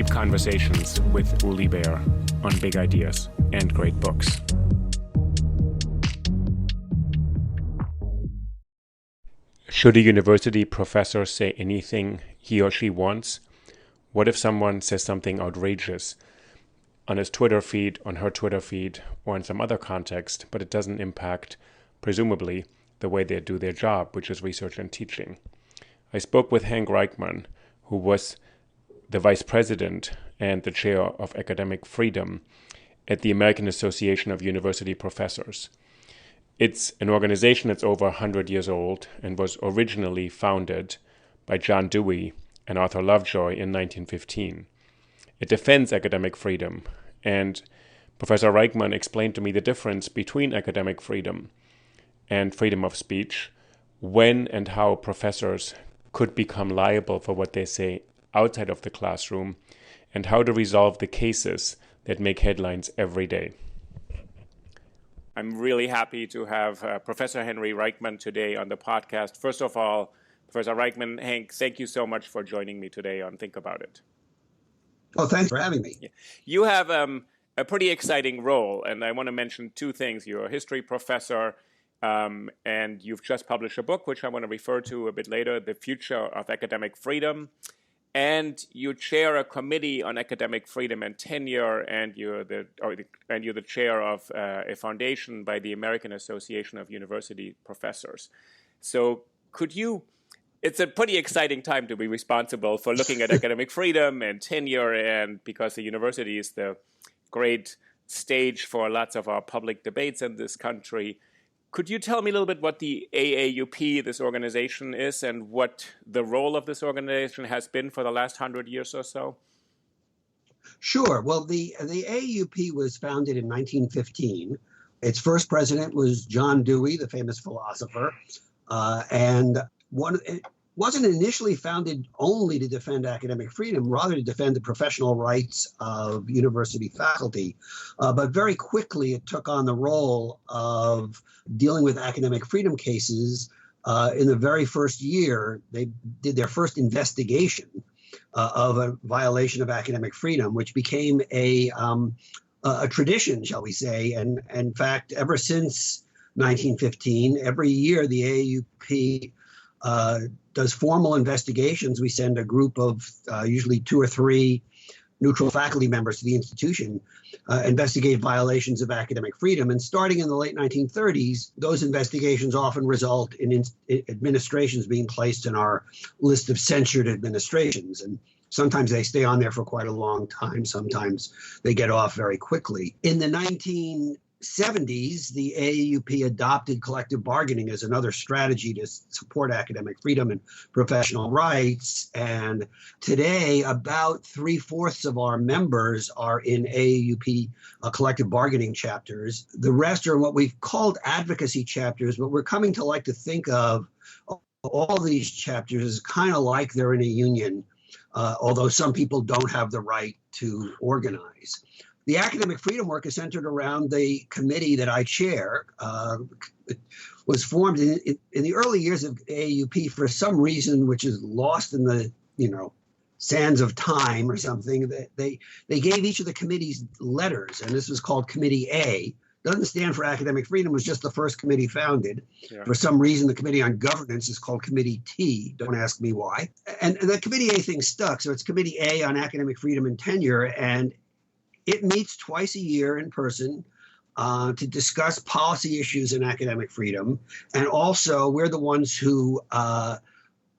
deep conversations with Uli Baer on big ideas and great books. Should a university professor say anything he or she wants? What if someone says something outrageous on his Twitter feed, on her Twitter feed, or in some other context, but it doesn't impact, presumably, the way they do their job, which is research and teaching? I spoke with Henry Reichman, who was the vice president and the chair of academic freedom at the American Association of University Professors. It's an organization that's over 100 years old and was originally founded by John Dewey and Arthur Lovejoy in 1915. It defends academic freedom, and Professor Reichman explained to me the difference between academic freedom and freedom of speech, when and how professors could become liable for what they say outside of the classroom, and how to resolve the cases that make headlines every day. I'm really happy to have Professor Henry Reichman today on the podcast. First of all, Professor Reichman, Hank, thank you so much for joining me today on Think About It. Well, thanks for having me. You have a pretty exciting role, and I want to mention two things. You're a history professor, and you've just published a book, which I want to refer to a bit later, The Future of Academic Freedom. And you chair a committee on academic freedom and tenure, and you're the chair of a foundation by the American Association of University Professors. So it's a pretty exciting time to be responsible for looking at academic freedom and tenure, and because the university is the great stage for lots of our public debates in this country. Could you tell me a little bit what the AAUP, this organization, is, and what the role of this organization has been for the last 100 years or so? Sure. Well, the AAUP was founded in 1915. Its first president was John Dewey, the famous philosopher, it wasn't initially founded only to defend academic freedom, rather to defend the professional rights of university faculty. But very quickly, it took on the role of dealing with academic freedom cases. In the very first year, they did their first investigation of a violation of academic freedom, which became a tradition, shall we say. And in fact, ever since 1915, every year the AAUP does formal investigations. We send a group of usually 2 or 3 neutral faculty members to the institution, investigate violations of academic freedom. And starting in the late 1930s, those investigations often result in administrations being placed in our list of censured administrations. And sometimes they stay on there for quite a long time. Sometimes they get off very quickly. In the 1970s, the AAUP adopted collective bargaining as another strategy to support academic freedom and professional rights. And today, about 3/4 of our members are in AAUP collective bargaining chapters. The rest are what we've called advocacy chapters, but we're coming to like to think of all these chapters as kind of like they're in a union, although some people don't have the right to organize. The academic freedom work is centered around the committee that I chair. It was formed in the early years of AAUP for some reason, which is lost in the sands of time or something. They gave each of the committees letters, and this was called Committee A. Doesn't stand for academic freedom. It was just the first committee founded. Yeah. For some reason, the Committee on Governance is called Committee T. Don't ask me why. And the Committee A thing stuck. So it's Committee A on academic freedom and tenure, and it meets twice a year in person to discuss policy issues in academic freedom. And also, we're the ones who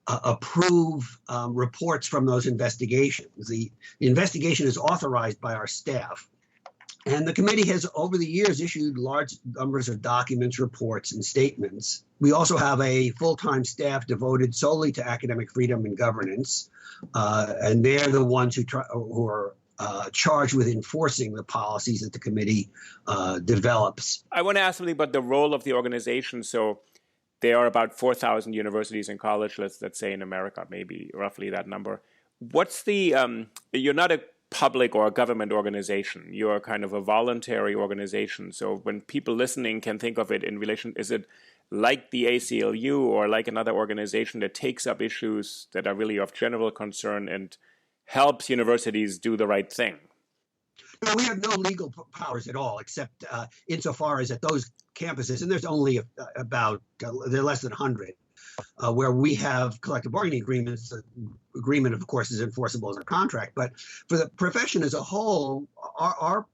approve reports from those investigations. The investigation is authorized by our staff. And the committee has, over the years, issued large numbers of documents, reports, and statements. We also have a full-time staff devoted solely to academic freedom and governance. And they're the ones who are charged with enforcing the policies that the committee develops. I want to ask something about the role of the organization. So there are about 4,000 universities and colleges, let's say in America, maybe roughly that number. What's you're not a public or a government organization. You're kind of a voluntary organization. So when people listening can think of it in relation, is it like the ACLU or like another organization that takes up issues that are really of general concern and helps universities do the right thing? No, we have no legal powers at all, except insofar as at those campuses, and there's only they're less than 100, where we have collective bargaining agreements. The agreement, of course, is enforceable as a contract. But for the profession as a whole, our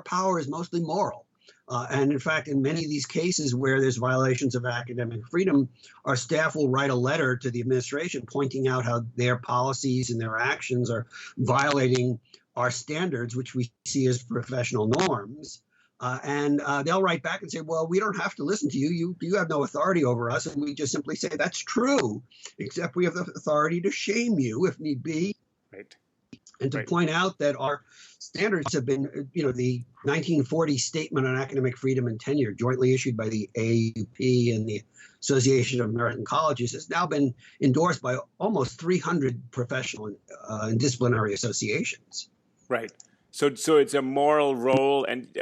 power is mostly moral. And in fact, in many of these cases where there's violations of academic freedom, our staff will write a letter to the administration pointing out how their policies and their actions are violating our standards, which we see as professional norms. And they'll write back and say, well, we don't have to listen to you. You have no authority over us. And we just simply say, that's true, except we have the authority to shame you if need be. Right. And to point out that our standards have been, the 1940 Statement on Academic Freedom and Tenure, jointly issued by the AAUP and the Association of American Colleges, has now been endorsed by almost 300 professional and disciplinary associations. Right. So it's a moral role. And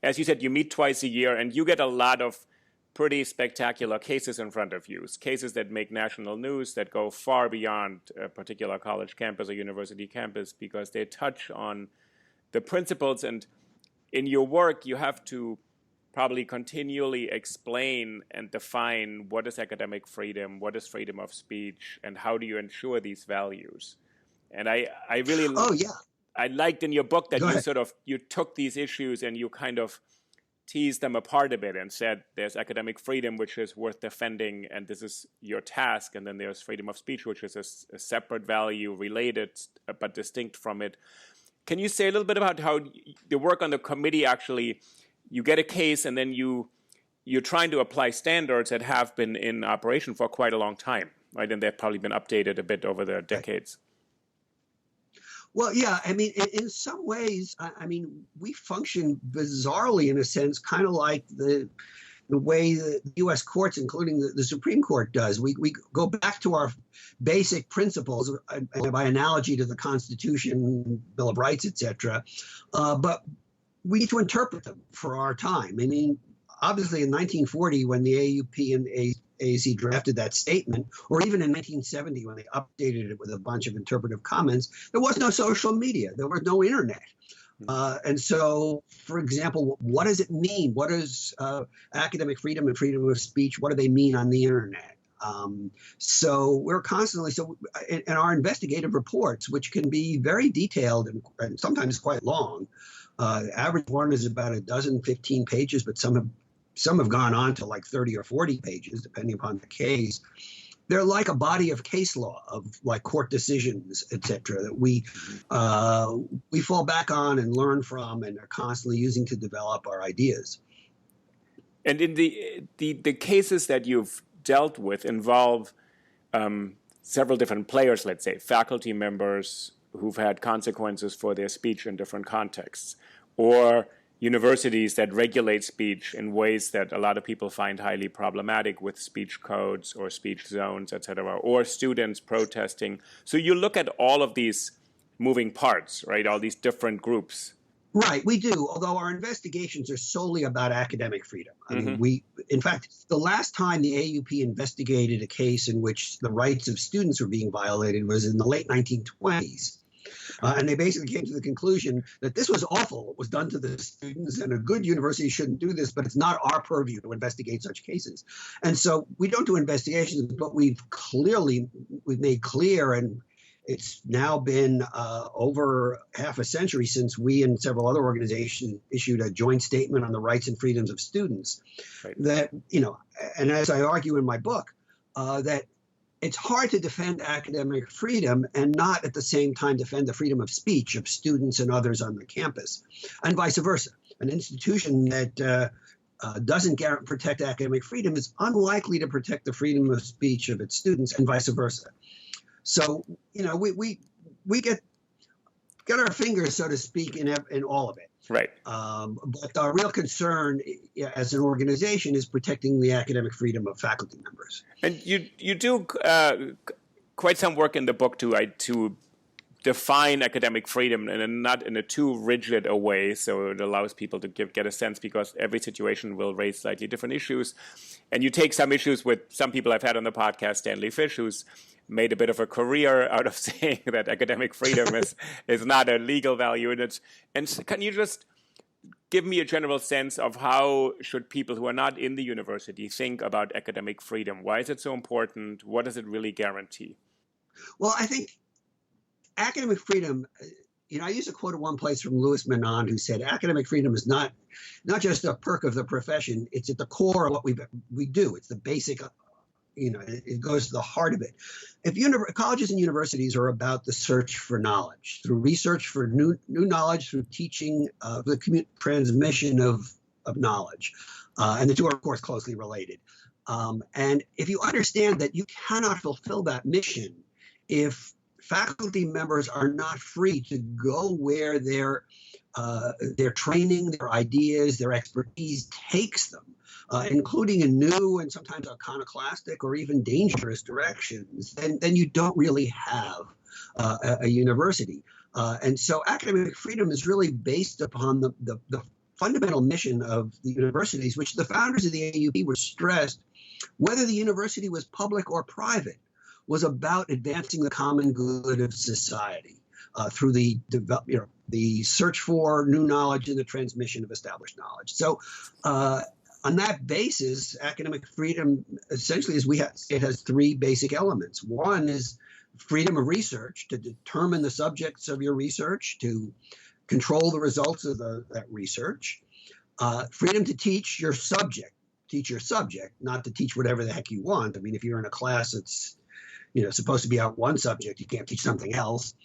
as you said, you meet twice a year and you get a lot of pretty spectacular cases in front of you, cases that make national news, that go far beyond a particular college campus or university campus because they touch on the principles. And in your work, you have to probably continually explain and define what is academic freedom, what is freedom of speech, and how do you ensure these values. And I really... Oh, yeah. I liked in your book that Go ahead. you took these issues and you kind of teased them apart a bit and said there's academic freedom, which is worth defending, and this is your task, and then there's freedom of speech, which is a separate value, related but distinct from it. Can you say a little bit about how the work on the committee actually, you get a case and then you're trying to apply standards that have been in operation for quite a long time, right? And they've probably been updated a bit over the decades. Well, yeah, I mean, in some ways, we function bizarrely in a sense, kind of like the way the U.S. courts, including the Supreme Court, does. We go back to our basic principles, and by analogy to the Constitution, Bill of Rights, etc. But we need to interpret them for our time. I mean, obviously, in 1940, when the AAUP and AAC drafted that statement, or even in 1970 when they updated it with a bunch of interpretive comments, there was no social media. There was no internet. And so, for example, what does it mean? What is academic freedom and freedom of speech? What do they mean on the internet? So we're constantly, in our investigative reports, which can be very detailed and sometimes quite long, the average one is about 15 pages, but some have gone on to like 30 or 40 pages, depending upon the case. They're like a body of case law, of like court decisions, et cetera, that we fall back on and learn from and are constantly using to develop our ideas. And in the cases that you've dealt with involve several different players, let's say, faculty members who've had consequences for their speech in different contexts, or universities that regulate speech in ways that a lot of people find highly problematic with speech codes or speech zones, et cetera, or students protesting. So you look at all of these moving parts, right, all these different groups. Right, we do, although our investigations are solely about academic freedom. I mean, in fact, the last time the AAUP investigated a case in which the rights of students were being violated was in the late 1920s. And they basically came to the conclusion that this was awful. It was done to the students, and a good university shouldn't do this, but it's not our purview to investigate such cases. And so we don't do investigations, but we've made clear, and it's now been over half a century since we and several other organizations issued a joint statement on the rights and freedoms of students. Right. That, and as I argue in my book, that it's hard to defend academic freedom and not at the same time defend the freedom of speech of students and others on the campus, and vice versa. An institution that doesn't protect academic freedom is unlikely to protect the freedom of speech of its students, and vice versa. So, we get our fingers, so to speak, in all of it. Right. But our real concern as an organization is protecting the academic freedom of faculty members. And you do quite some work in the book to define academic freedom, and not in a too rigid a way, so it allows people to get a sense, because every situation will raise slightly different issues. And you take some issues with some people I've had on the podcast, Stanley Fish, who's made a bit of a career out of saying that academic freedom is not a legal value. And can you just give me a general sense of how should people who are not in the university think about academic freedom? Why is it so important? What does it really guarantee? Well, I think academic freedom, I use a quote at one place from Louis Menand, who said, academic freedom is not just a perk of the profession, it's at the core of what we do. It's the basic, it goes to the heart of it. If colleges and universities are about the search for knowledge, through research for new knowledge, through teaching, the transmission of knowledge, and the two are, of course, closely related. And if you understand that you cannot fulfill that mission if faculty members are not free to go where their training, their ideas, their expertise takes them, including in new and sometimes iconoclastic or even dangerous directions, then you don't really have a university. And so academic freedom is really based upon the fundamental mission of the universities, which the founders of the AAUP were stressed, whether the university was public or private, was about advancing the common good of society through the search for new knowledge and the transmission of established knowledge. So on that basis, academic freedom essentially it has three basic elements. One is freedom of research, to determine the subjects of your research, to control the results of that research. Freedom to teach your subject, not to teach whatever the heck you want. I mean, if you're in a class that's supposed to be out one subject, you can't teach something else.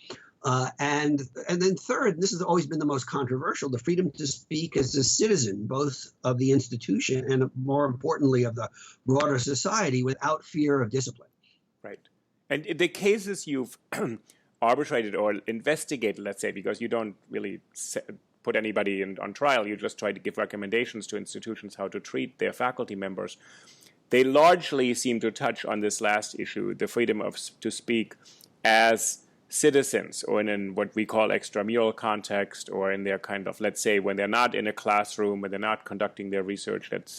And then third, and this has always been the most controversial, the freedom to speak as a citizen, both of the institution and more importantly of the broader society, without fear of discipline. Right. And in the cases you've arbitrated or investigated, let's say, because you don't really put anybody on trial, you just try to give recommendations to institutions how to treat their faculty members. They largely seem to touch on this last issue, the freedom to speak as citizens, or in what we call extramural context, or in their kind of, let's say, when they're not in a classroom, when they're not conducting their research, that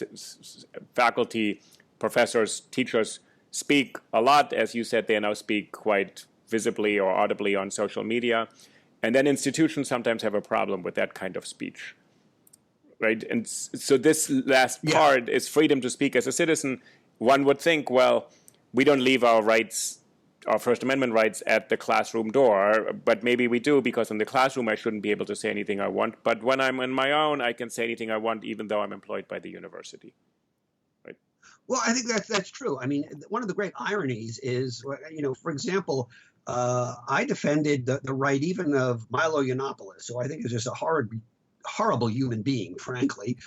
faculty, professors, teachers speak a lot. As you said, they now speak quite visibly or audibly on social media. And then institutions sometimes have a problem with that kind of speech. Right, and so this last part is freedom to speak as a citizen. One would think, well, we don't leave our rights, our First Amendment rights, at the classroom door, but maybe we do, because in the classroom I shouldn't be able to say anything I want. But when I'm on my own, I can say anything I want, even though I'm employed by the university. Right. Well, I think that's true. I mean, one of the great ironies is, for example, I defended the right even of Milo Yiannopoulos, who I think is just a horrible human being, frankly,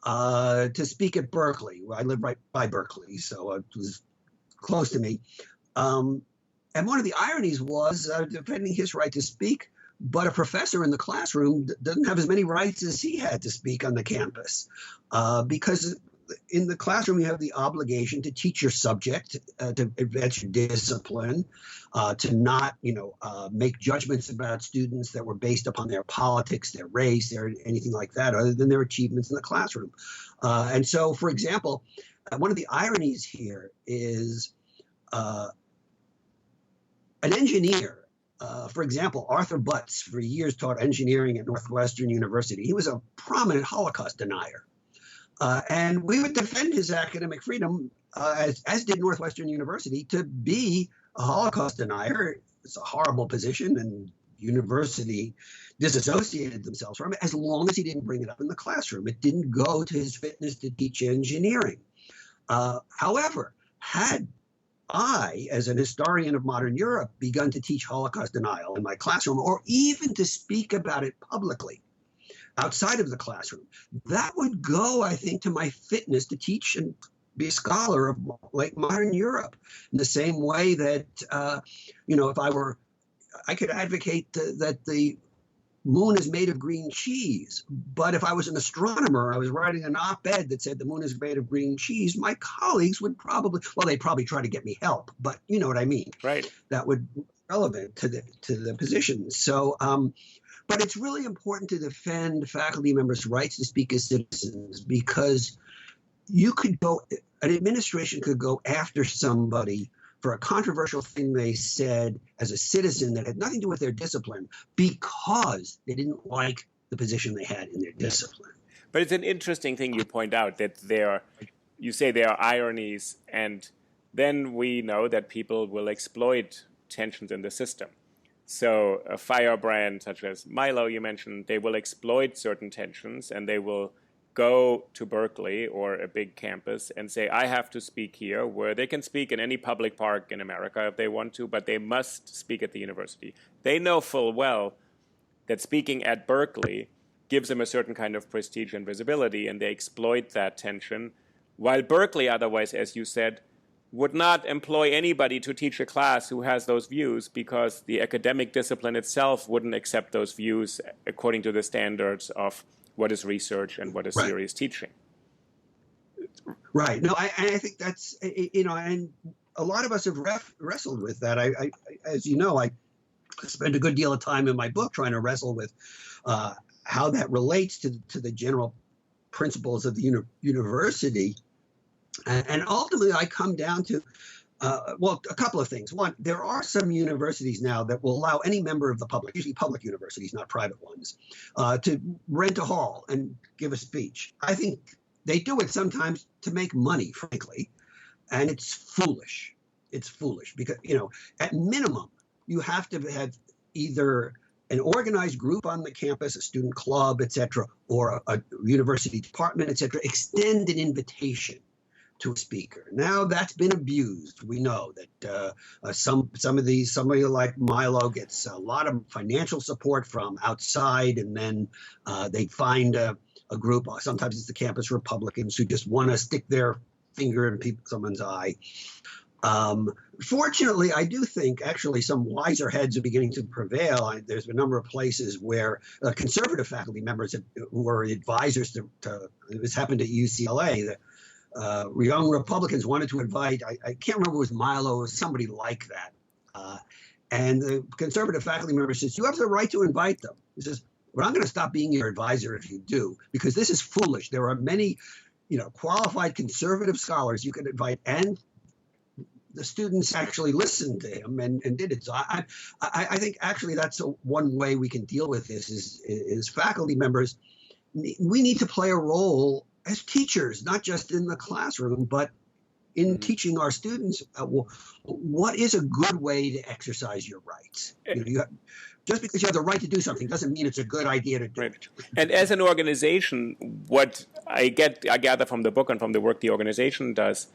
to speak at Berkeley. I live right by Berkeley, so it was close to me. And one of the ironies was defending his right to speak, but a professor in the classroom doesn't have as many rights as he had to speak on the campus, because in the classroom you have the obligation to teach your subject, to advance your discipline, to not make judgments about students that were based upon their politics, their race, their anything like that, other than their achievements in the classroom. And so, for example, one of the ironies here is an engineer. For example, Arthur Butts for years taught engineering at Northwestern University. He was a prominent Holocaust denier. And we would defend his academic freedom, as did Northwestern University, to be a Holocaust denier. It's a horrible position, and university disassociated themselves from it, as long as he didn't bring it up in the classroom. It didn't go to his fitness to teach engineering. However, had I, as an historian of modern Europe, begun to teach Holocaust denial in my classroom, or even to speak about it publicly outside of the classroom, that would go, I think, to my fitness to teach and be a scholar of late modern Europe, in the same way that, if I could advocate that the moon is made of green cheese. But if I was an astronomer, I was writing an op-ed that said the moon is made of green cheese, my colleagues would they'd probably try to get me help, but you know what I mean. Right. That would be relevant to the position. So, but it's really important to defend faculty members' rights to speak as citizens, because an administration could go after somebody for a controversial thing they said as a citizen that had nothing to do with their discipline because they didn't like the position they had in their discipline. But it's an interesting thing you point out that you say there are ironies, and then we know that people will exploit tensions in the system. So a firebrand such as Milo you mentioned, they will exploit certain tensions and they will go to Berkeley or a big campus and say, I have to speak here, where they can speak in any public park in America if they want to, but they must speak at the university. They know full well that speaking at Berkeley gives them a certain kind of prestige and visibility, and they exploit that tension, while Berkeley otherwise, as you said, would not employ anybody to teach a class who has those views because the academic discipline itself wouldn't accept those views according to the standards of what is research and what is serious teaching. Right. No, I think that's, and a lot of us have wrestled with that. I as you know, I spend a good deal of time in my book trying to wrestle with how that relates to the general principles of the university. And ultimately, I come down to, a couple of things. One, there are some universities now that will allow any member of the public, usually public universities, not private ones, to rent a hall and give a speech. I think they do it sometimes to make money, frankly, and it's foolish. It's foolish because, at minimum, you have to have either an organized group on the campus, a student club, et cetera, or a university department, et cetera, extend an invitation to a speaker. Now that's been abused. We know that somebody like Milo gets a lot of financial support from outside, and then they find a group. Sometimes it's the campus Republicans who just want to stick their finger in someone's eye. Fortunately, I do think actually some wiser heads are beginning to prevail. There's a number of places where conservative faculty members who were advisors to this happened at UCLA. Young Republicans wanted to invite, I can't remember if it was Milo or somebody like that. And the conservative faculty member says, you have the right to invite them. He says, but I'm going to stop being your advisor if you do, because this is foolish. There are many, qualified conservative scholars you could invite, and the students actually listened to him and did it. So I think actually that's one way we can deal with this is faculty members. We need to play a role as teachers, not just in the classroom, but in teaching our students what is a good way to exercise your rights. Just because you have the right to do something doesn't mean it's a good idea to do it. And as an organization, what I gather from the book and from the work the organization does,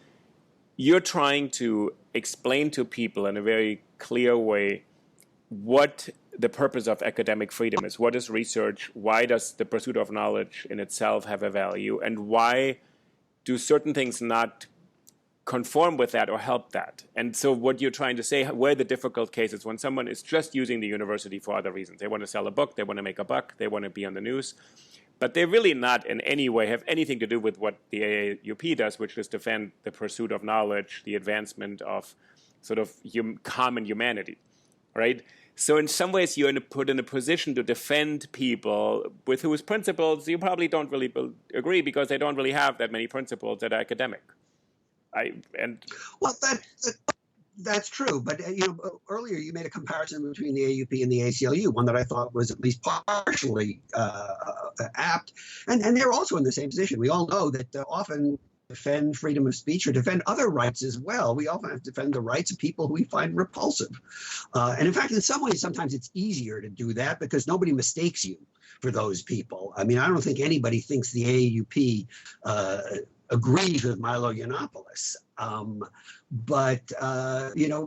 you're trying to explain to people in a very clear way what the purpose of academic freedom is. What is research? Why does the pursuit of knowledge in itself have a value? And why do certain things not conform with that or help that? And so what you're trying to say, where the difficult cases, when someone is just using the university for other reasons. They want to sell a book, they want to make a buck, they want to be on the news, but they're really not in any way have anything to do with what the AAUP does, which is defend the pursuit of knowledge, the advancement of sort of common humanity, right? So in some ways, you're put in a position to defend people with whose principles you probably don't really agree because they don't really have that many principles that are academic. Well, that's true. But earlier you made a comparison between the AAUP and the ACLU, one that I thought was at least partially apt. And they're also in the same position. We all know that often defend freedom of speech or defend other rights as well. We often have to defend the rights of people who we find repulsive. And in fact, in some ways, sometimes it's easier to do that because nobody mistakes you for those people. I mean, I don't think anybody thinks the AAUP agrees with Milo Yiannopoulos. But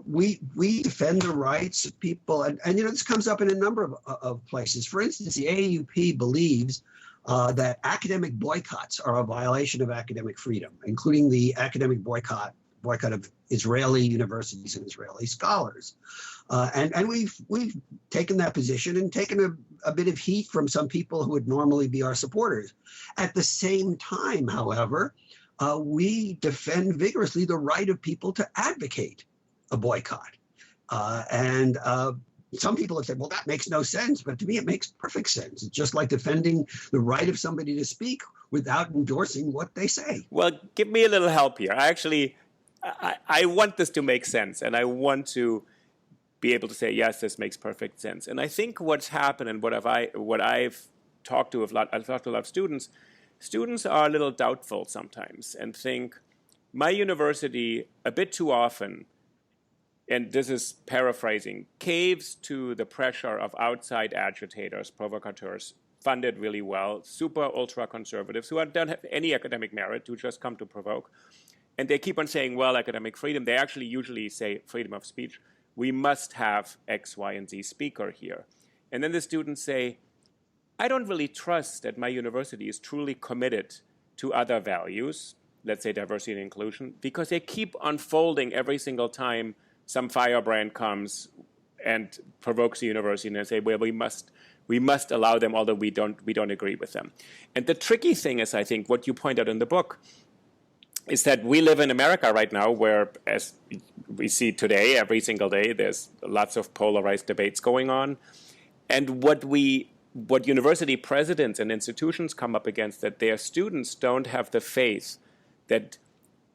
we defend the rights of people. And this comes up in a number of places. For instance, the AAUP believes that academic boycotts are a violation of academic freedom, including the academic boycott of Israeli universities and Israeli scholars. And we've taken that position and taken a bit of heat from some people who would normally be our supporters. At the same time, however, we defend vigorously the right of people to advocate a boycott. And some people have said, well, that makes no sense. But to me, it makes perfect sense. It's just like defending the right of somebody to speak without endorsing what they say. Well, give me a little help here. I want this to make sense, and I want to be able to say, yes, this makes perfect sense. And I think what's happened, and what I've talked to I've talked to a lot of students are a little doubtful sometimes and think, my university, a bit too often, and this is paraphrasing, caves to the pressure of outside agitators, provocateurs, funded really well, super ultra conservatives who don't have any academic merit, who just come to provoke. And they keep on saying, well, academic freedom. They actually usually say freedom of speech. We must have X, Y, and Z speaker here. And then the students say, I don't really trust that my university is truly committed to other values, let's say diversity and inclusion, because they keep unfolding every single time some firebrand comes and provokes the university, and they say, well, we must allow them, although we don't agree with them. And the tricky thing is, I think, what you point out in the book, is that we live in America right now where, as we see today, every single day, there's lots of polarized debates going on. And what university presidents and institutions come up against, that their students don't have the faith that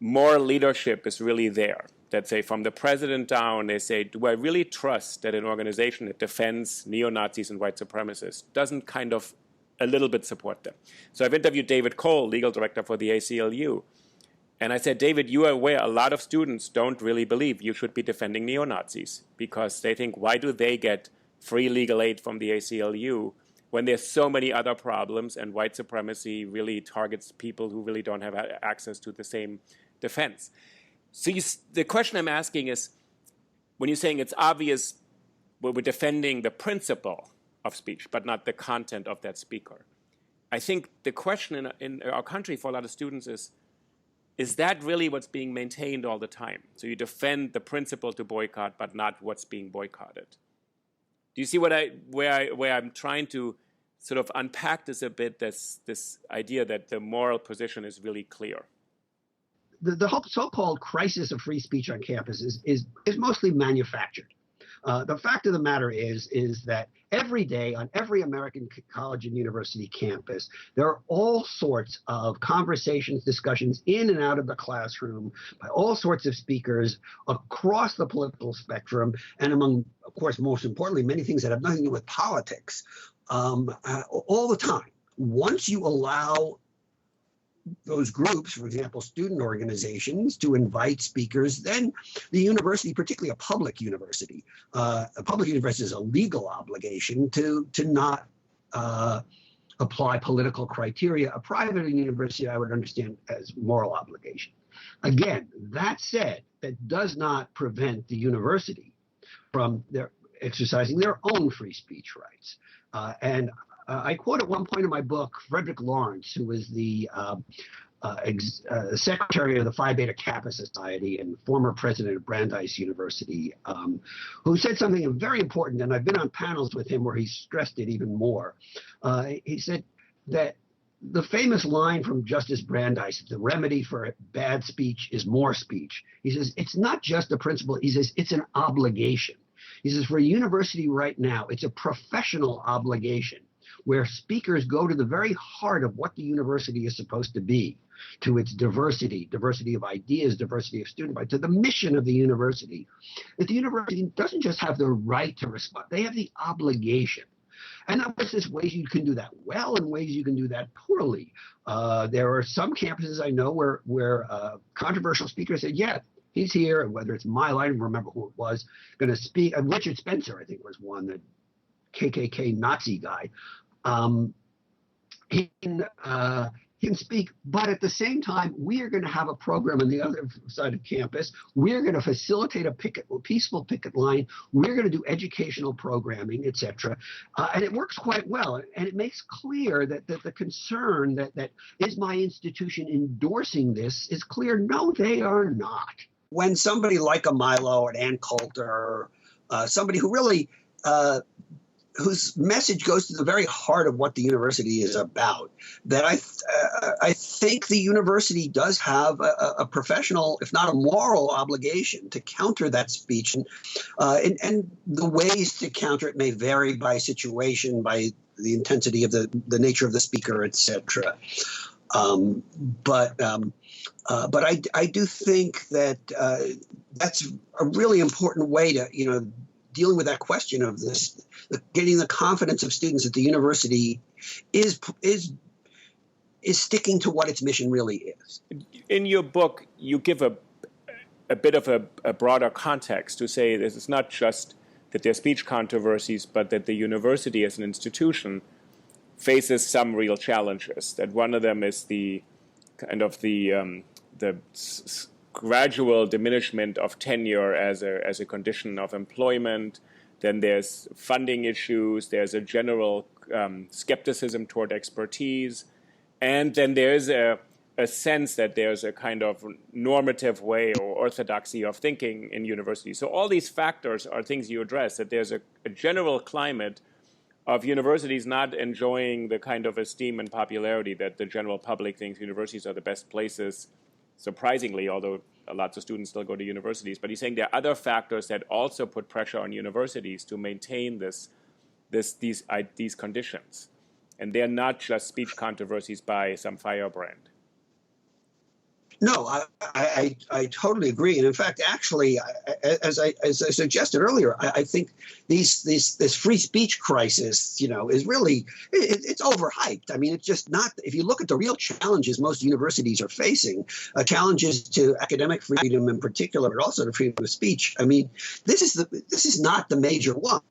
moral leadership is really there. That say, from the president down, they say, do I really trust that an organization that defends neo-Nazis and white supremacists doesn't kind of a little bit support them? So I've interviewed David Cole, legal director for the ACLU. And I said, David, you are aware a lot of students don't really believe you should be defending neo-Nazis because they think, why do they get free legal aid from the ACLU when there's so many other problems and white supremacy really targets people who really don't have access to the same defense? So the question I'm asking is, when you're saying it's obvious we're defending the principle of speech, but not the content of that speaker, I think the question in our country for a lot of students is that really what's being maintained all the time? So you defend the principle to boycott, but not what's being boycotted. Do you see where I'm trying to sort of unpack this a bit, this idea that the moral position is really clear? The whole so-called crisis of free speech on campus is mostly manufactured. The fact of the matter is that every day on every American college and university campus, there are all sorts of conversations, discussions in and out of the classroom by all sorts of speakers across the political spectrum, and among, of course, most importantly, many things that have nothing to do with politics, all the time. Once you allow those groups, for example, student organizations, to invite speakers, then the university, particularly a public university is a legal obligation to not apply political criteria. A private university, I would understand as moral obligation. Again, that said, that does not prevent the university from exercising their own free speech rights. I quote at one point in my book Frederick Lawrence, who was the secretary of the Phi Beta Kappa Society and former president of Brandeis University, who said something very important, and I've been on panels with him where he stressed it even more. He said that the famous line from Justice Brandeis, the remedy for bad speech is more speech. He says, it's not just a principle. He says, it's an obligation. He says, for a university right now, it's a professional obligation where speakers go to the very heart of what the university is supposed to be, to its diversity of ideas, diversity of student body, to the mission of the university. That the university doesn't just have the right to respond, they have the obligation. And of course, there's ways you can do that well and ways you can do that poorly. There are some campuses I know where controversial speakers said, yeah, he's here, and whether it's Milo, I don't remember who it was, going to speak. Richard Spencer, I think, was one, the KKK Nazi guy. He can speak, but at the same time, we are going to have a program on the other side of campus. We're going to facilitate a peaceful picket line. We're going to do educational programming, etc. And it works quite well. And it makes clear that the concern that is my institution endorsing this is clear. No, they are not. When somebody like a Milo, an Ann Coulter, somebody who really whose message goes to the very heart of what the university is about, that I think the university does have a professional, if not a moral obligation to counter that speech. And the ways to counter it may vary by situation, by the intensity of the nature of the speaker, etc. I do think that that's a really important way to, dealing with that question of this, getting the confidence of students that the university is sticking to what its mission really is. In your book, you give a bit of a broader context to say this is not just that there are speech controversies, but that the university as an institution faces some real challenges. That one of them is the kind of the gradual diminishment of tenure as a condition of employment. Then there's funding issues. There's a general skepticism toward expertise, and then there's a sense that there's a kind of normative way or orthodoxy of thinking in universities. So all these factors are things you address, that there's a general climate of universities not enjoying the kind of esteem and popularity that the general public thinks universities are the best places, surprisingly, although lots of students still go to universities. But he's saying there are other factors that also put pressure on universities to maintain these conditions. And they're not just speech controversies by some firebrand. No, I totally agree, and in fact, actually, as I suggested earlier, I think this free speech crisis, is really it's overhyped. I mean, it's just not. If you look at the real challenges most universities are facing, challenges to academic freedom in particular, but also to freedom of speech. I mean, this is not the major one.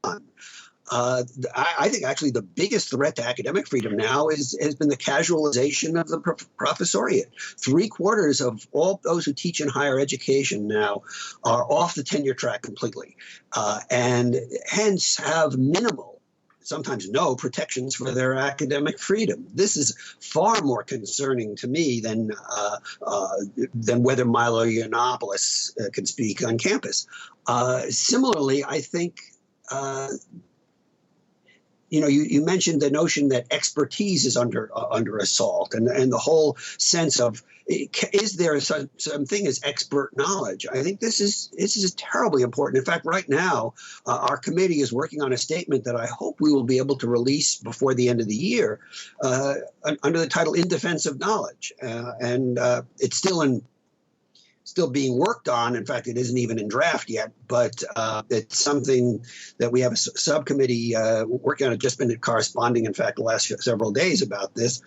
I think actually the biggest threat to academic freedom now has been the casualization of the professoriate. 3/4 of all those who teach in higher education now are off the tenure track completely, and hence have minimal, sometimes no, protections for their academic freedom. This is far more concerning to me than whether Milo Yiannopoulos can speak on campus. Similarly, I think. You mentioned the notion that expertise is under assault, and the whole sense of is there something as expert knowledge? I think this is terribly important. In fact, right now, our committee is working on a statement that I hope we will be able to release before the end of the year, under the title "In Defense of Knowledge," and it's still being worked on. In fact, it isn't even in draft yet, but it's something that we have a subcommittee working on. It just been corresponding, in fact, the last several days about this.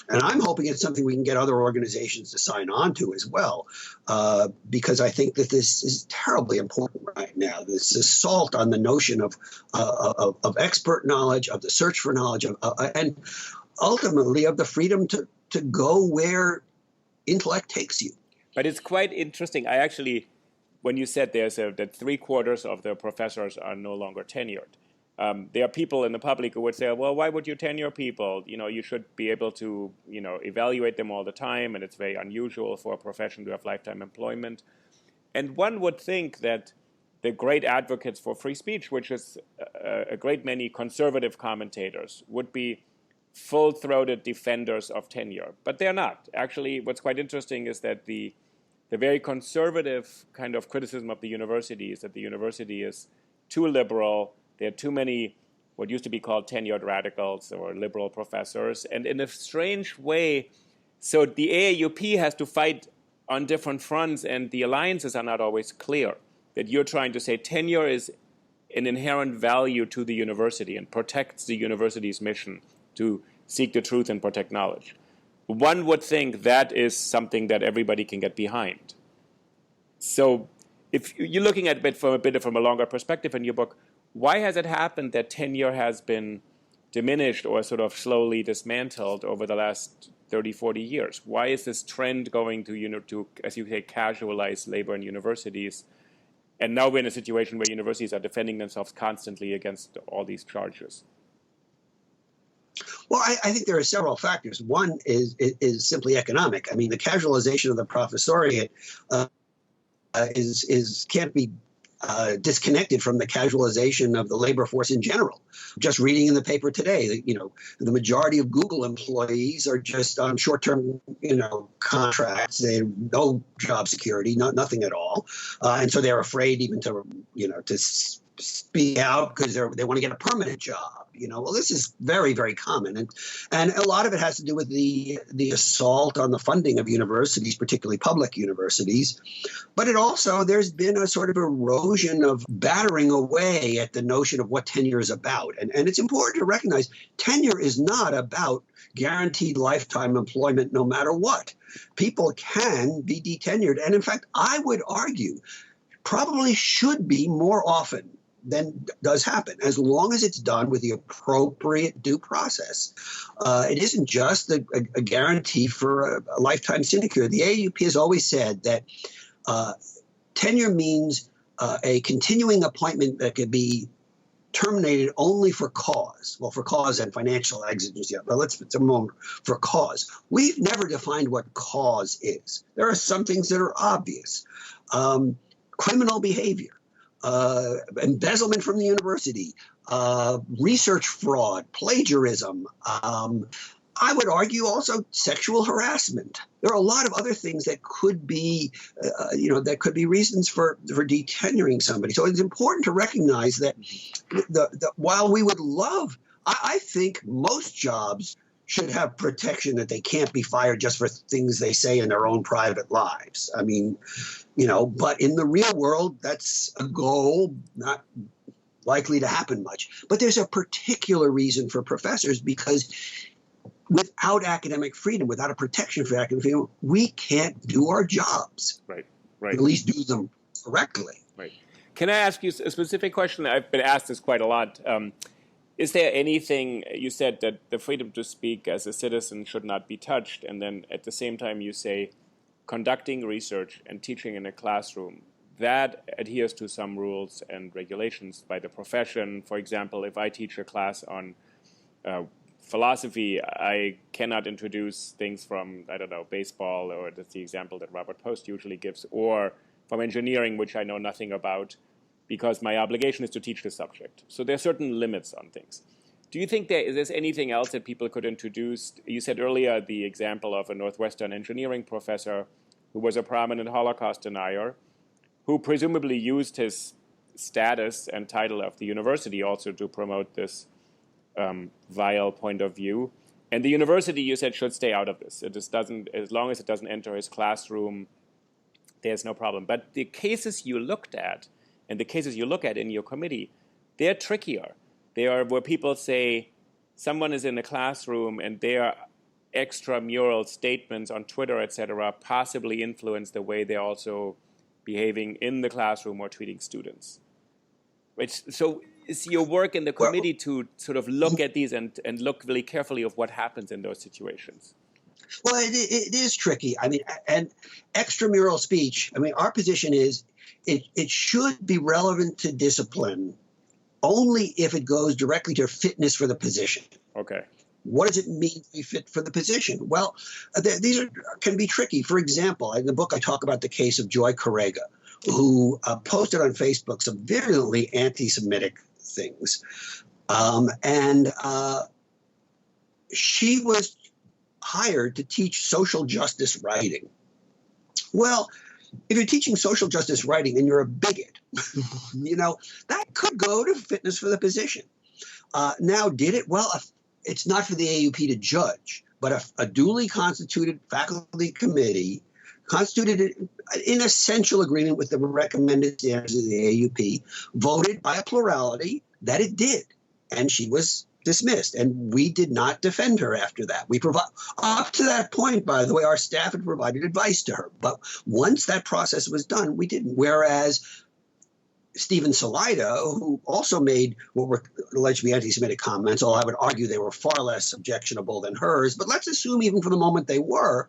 And I'm hoping it's something we can get other organizations to sign on to as well, because I think that this is terribly important right now. This assault on the notion of expert knowledge, of the search for knowledge, and ultimately of the freedom to go where intellect takes you. But it's quite interesting. I actually, when you said that 3/4 of the professors are no longer tenured, there are people in the public who would say, well, why would you tenure people? You should be able to, evaluate them all the time, and it's very unusual for a profession to have lifetime employment. And one would think that the great advocates for free speech, which is a great many conservative commentators, would be full-throated defenders of tenure. But they're not. Actually, what's quite interesting is that the very conservative kind of criticism of the university is that the university is too liberal. There are too many what used to be called tenured radicals or liberal professors. And in a strange way, so the AAUP has to fight on different fronts, and the alliances are not always clear. That you're trying to say tenure is an inherent value to the university and protects the university's mission to seek the truth and protect knowledge. One would think that is something that everybody can get behind. So if you're looking at it from a longer perspective in your book, why has it happened that tenure has been diminished or sort of slowly dismantled over the last 30, 40 years? Why is this trend going to, as you say, casualize labor in universities? And now we're in a situation where universities are defending themselves constantly against all these charges. Well, I think there are several factors. One is simply economic. I mean, the casualization of the professoriate can't be disconnected from the casualization of the labor force in general. Just reading in the paper today that, the majority of Google employees are just on short-term, contracts. They have no job security, nothing at all. And so they're afraid even to speak out because they want to get a permanent job. Well, this is very, very common, and a lot of it has to do with the assault on the funding of universities, particularly public universities. But there's been a sort of erosion of battering away at the notion of what tenure is about, and it's important to recognize tenure is not about guaranteed lifetime employment no matter what. People can be detenured, and in fact, I would argue probably should be more often than does happen, as long as it's done with the appropriate due process. It isn't just a guarantee for a lifetime sinecure. The AAUP has always said that tenure means a continuing appointment that could be terminated only for cause. Well, for cause and financial exigency. But let's put a moment for cause. We've never defined what cause is. There are some things that are obvious. Criminal behavior. Embezzlement from the university, research fraud, plagiarism. I would argue also sexual harassment. There are a lot of other things that could be, that could be reasons for detenuring somebody. So it's important to recognize that while we would love, I think most jobs should have protection that they can't be fired just for things they say in their own private lives. I mean, but in the real world, that's a goal, not likely to happen much. But there's a particular reason for professors, because without academic freedom, without a protection for academic freedom, we can't do our jobs. Right. At least do them correctly. Right. Can I ask you a specific question? I've been asked this quite a lot. Is there anything, you said that the freedom to speak as a citizen should not be touched, and then at the same time you say conducting research and teaching in a classroom, that adheres to some rules and regulations by the profession. For example, if I teach a class on philosophy, I cannot introduce things from, baseball, or that's the example that Robert Post usually gives, or from engineering, which I know nothing about, because my obligation is to teach the subject. So there are certain limits on things. Do you think there's anything else that people could introduce? You said earlier the example of a Northwestern engineering professor who was a prominent Holocaust denier, who presumably used his status and title of the university also to promote this vile point of view. And the university, you said, should stay out of this. It just doesn't, as long as it doesn't enter his classroom, there's no problem. But the cases you looked at, and the cases you look at in your committee, they're trickier. They are where people say someone is in a classroom and their extramural statements on Twitter, etc., possibly influence the way they're also behaving in the classroom or treating students. So is your work in the committee to sort of look at these and look really carefully of what happens in those situations? Well, it is tricky. I mean, and extramural speech, our position is it should be relevant to discipline only if it goes directly to fitness for the position. Okay. What does it mean to be fit for the position? Well, these can be tricky. For example, in the book, I talk about the case of Joy Correga, who posted on Facebook some virulently anti-Semitic things. And she was hired to teach social justice writing. Well, if you're teaching social justice writing and you're a bigot, that could go to fitness for the position. Now, did it? Well, it's not for the AAUP to judge, but a duly constituted faculty committee, constituted in essential agreement with the recommended standards of the AAUP, voted by a plurality that it did. And she was dismissed. And we did not defend her after that. Up to that point, by the way, our staff had provided advice to her. But once that process was done, we didn't. Whereas Stephen Salida, who also made what were alleged to be anti-Semitic comments, although I would argue they were far less objectionable than hers, but let's assume even for the moment they were,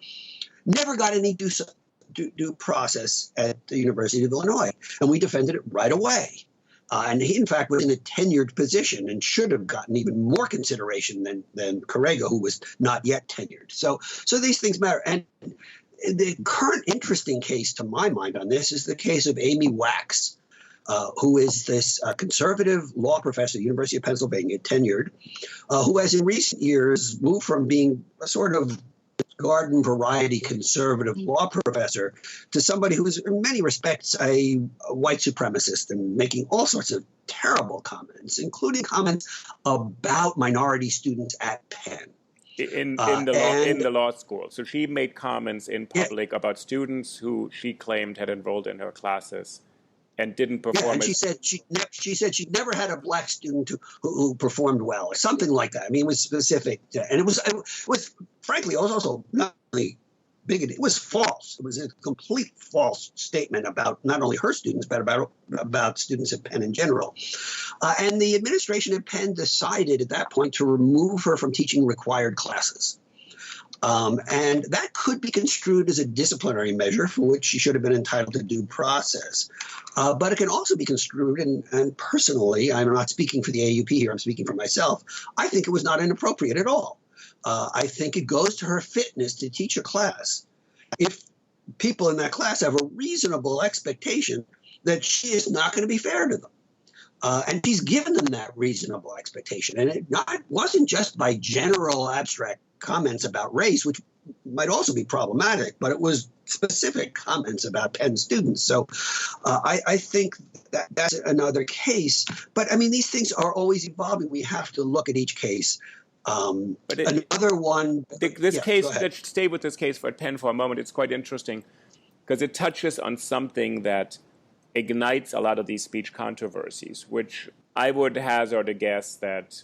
never got any due process at the University of Illinois. And we defended it right away. And he, in fact, was in a tenured position and should have gotten even more consideration than Correga, who was not yet tenured. So these things matter. And the current interesting case, to my mind, on this is the case of Amy Wax, who is this conservative law professor at the University of Pennsylvania, tenured, who has in recent years moved from being a sort of garden variety conservative law professor to somebody who is in many respects a white supremacist and making all sorts of terrible comments, including comments about minority students at Penn. In the law school. So she made comments in public about students who she claimed had enrolled in her classes and didn't perform. Yeah, and she said she'd never had a black student who performed well, or something like that. I mean, it was specific, and it was frankly also not only bigoted. It was false. It was a complete false statement about not only her students, but about students at Penn in general. And the administration at Penn decided at that point to remove her from teaching required classes. And that could be construed as a disciplinary measure for which she should have been entitled to due process. But it can also be construed, and personally, I'm not speaking for the AAUP here, I'm speaking for myself, I think it was not inappropriate at all. I think it goes to her fitness to teach a class if people in that class have a reasonable expectation that she is not going to be fair to them. And she's given them that reasonable expectation. And it wasn't just by general abstract comments about race, which might also be problematic, but it was specific comments about Penn students. So I think that's another case. But I mean, these things are always evolving. We have to look at each case. Another one. This case, let's stay with this case for Penn for a moment. It's quite interesting because it touches on something that ignites a lot of these speech controversies, which I would hazard a guess that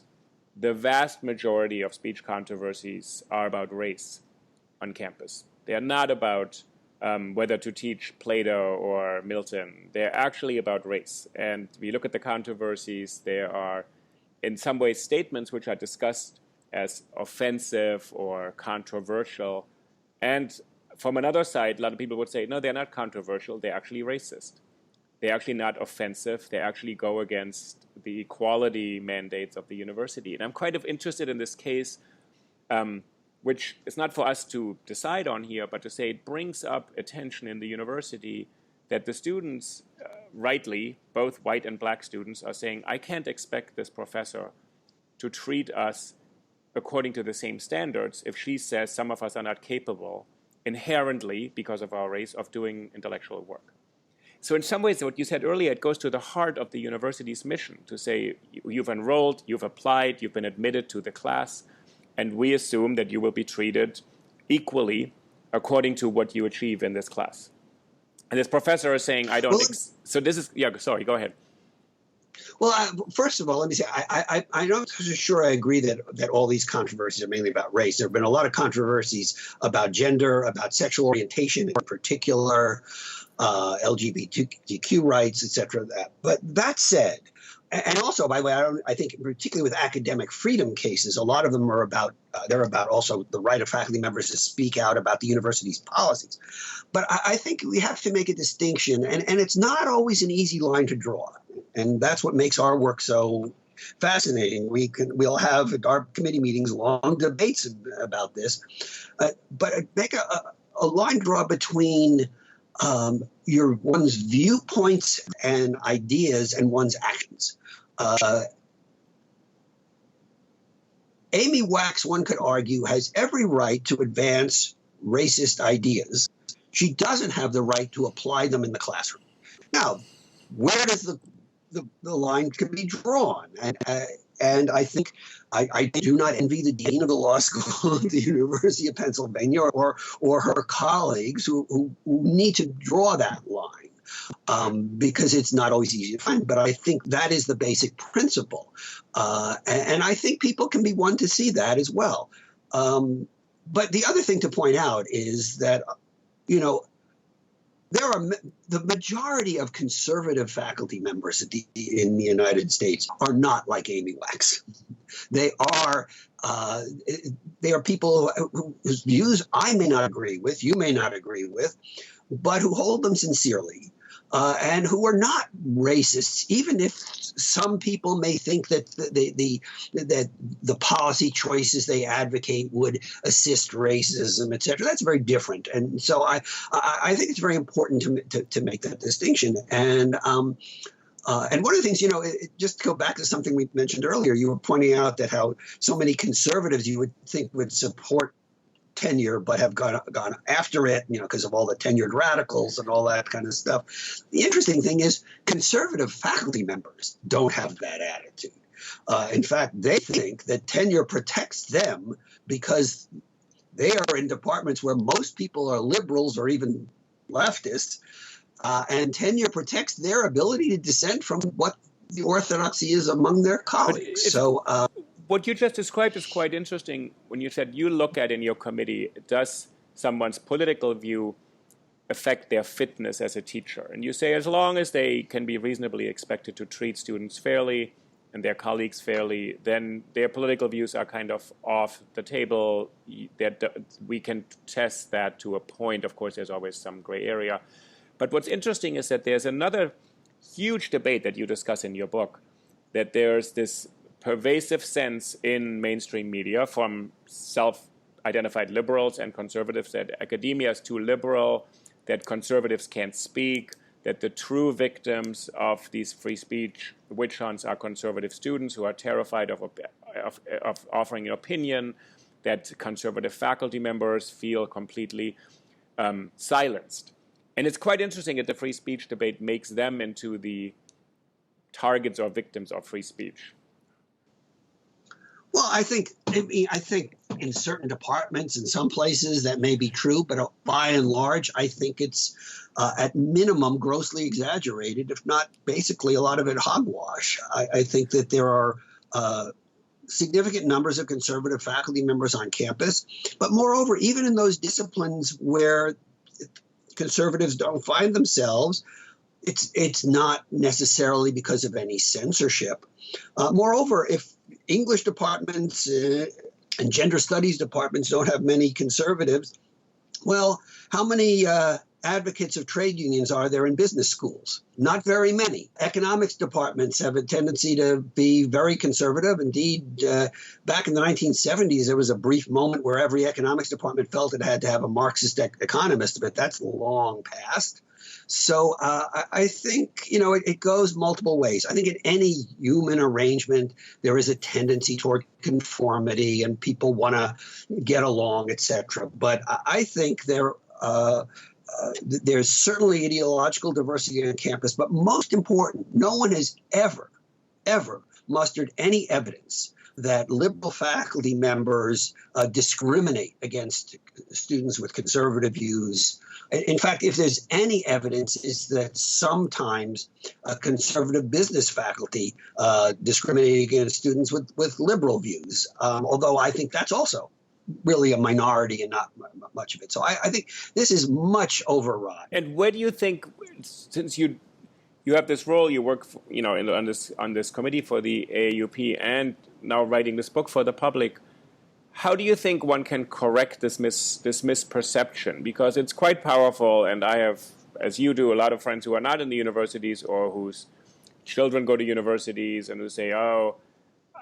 the vast majority of speech controversies are about race on campus. They are not about whether to teach Plato or Milton. They're actually about race. And if you look at the controversies, there are in some ways statements which are discussed as offensive or controversial. And from another side, a lot of people would say, no, they're not controversial, they're actually racist. They're actually not offensive. They actually go against the equality mandates of the university. And I'm quite interested in this case, which is not for us to decide on here, but to say it brings up attention in the university that the students, rightly, both white and black students, are saying, I can't expect this professor to treat us according to the same standards if she says some of us are not capable inherently, because of our race, of doing intellectual work. So in some ways, what you said earlier, it goes to the heart of the university's mission to say, you've enrolled, you've applied, you've been admitted to the class, and we assume that you will be treated equally according to what you achieve in this class. And this professor is saying, I don't... So this is... Yeah, sorry, go ahead. Well, first of all, let me say, I'm not so sure I agree that all these controversies are mainly about race. There have been a lot of controversies about gender, about sexual orientation in particular, LGBTQ rights, et cetera. But that said, and also, by the way, I think particularly with academic freedom cases, a lot of them are about they're about also the right of faculty members to speak out about the university's policies. But I think we have to make a distinction, and it's not always an easy line to draw. And that's what makes our work so fascinating. We'll have at our committee meetings long debates about this, but make a line draw between one's viewpoints and ideas and one's actions. Amy Wax, one could argue, has every right to advance racist ideas. She doesn't have the right to apply them in the classroom. Now, where does the line can be drawn? And I think I do not envy the dean of the law school at the University of Pennsylvania or her colleagues who need to draw that line because it's not always easy to find. But I think that is the basic principle. And I think people can be one to see that as well. But the other thing to point out is that, there are the majority of conservative faculty members in the United States are not like Amy Wax. They are people whose views I may not agree with, you may not agree with, but who hold them sincerely and who are not racists, even if some people may think that the policy choices they advocate would assist racism, et cetera. That's very different. And so I think it's very important to make that distinction. And one of the things, just to go back to something we mentioned earlier, you were pointing out that how so many conservatives you would think would support tenure, but have gone after it, because of all the tenured radicals and all that kind of stuff. The interesting thing is conservative faculty members don't have that attitude. In fact, they think that tenure protects them because they are in departments where most people are liberals or even leftists, and tenure protects their ability to dissent from what the orthodoxy is among their colleagues. So what you just described is quite interesting when you said you look at in your committee, does someone's political view affect their fitness as a teacher? And you say as long as they can be reasonably expected to treat students fairly and their colleagues fairly, then their political views are kind of off the table. We can test that to a point. Of course, there's always some gray area. But what's interesting is that there's another huge debate that you discuss in your book, that there's this pervasive sense in mainstream media from self-identified liberals and conservatives that academia is too liberal, that conservatives can't speak, that the true victims of these free speech witch hunts are conservative students who are terrified of offering an opinion, that conservative faculty members feel completely silenced. And it's quite interesting that the free speech debate makes them into the targets or victims of free speech. Well, I think in certain departments, in some places, that may be true, but by and large, I think it's at minimum grossly exaggerated, if not basically a lot of it hogwash. I think that there are significant numbers of conservative faculty members on campus, but moreover, even in those disciplines where conservatives don't find themselves, it's not necessarily because of any censorship. Moreover, if English departments and gender studies departments don't have many conservatives, well, how many advocates of trade unions are there in business schools? Not very many. Economics departments have a tendency to be very conservative. Indeed, back in the 1970s, there was a brief moment where every economics department felt it had to have a Marxist economist, but that's long past. So I think, it goes multiple ways. I think in any human arrangement, there is a tendency toward conformity and people want to get along, etc. But I think there's certainly ideological diversity on campus. But most important, no one has ever mustered any evidence that liberal faculty members discriminate against students with conservative views. In fact, if there's any evidence, is that sometimes conservative business faculty discriminate against students with liberal views, although I think that's also really a minority and not much of it. So I think this is much overwrought. And where do you think, since you have this role, you work on this committee for the AAUP and now writing this book for the public, how do you think one can correct this misperception? Because it's quite powerful, and I have, as you do, a lot of friends who are not in the universities or whose children go to universities and who say, oh,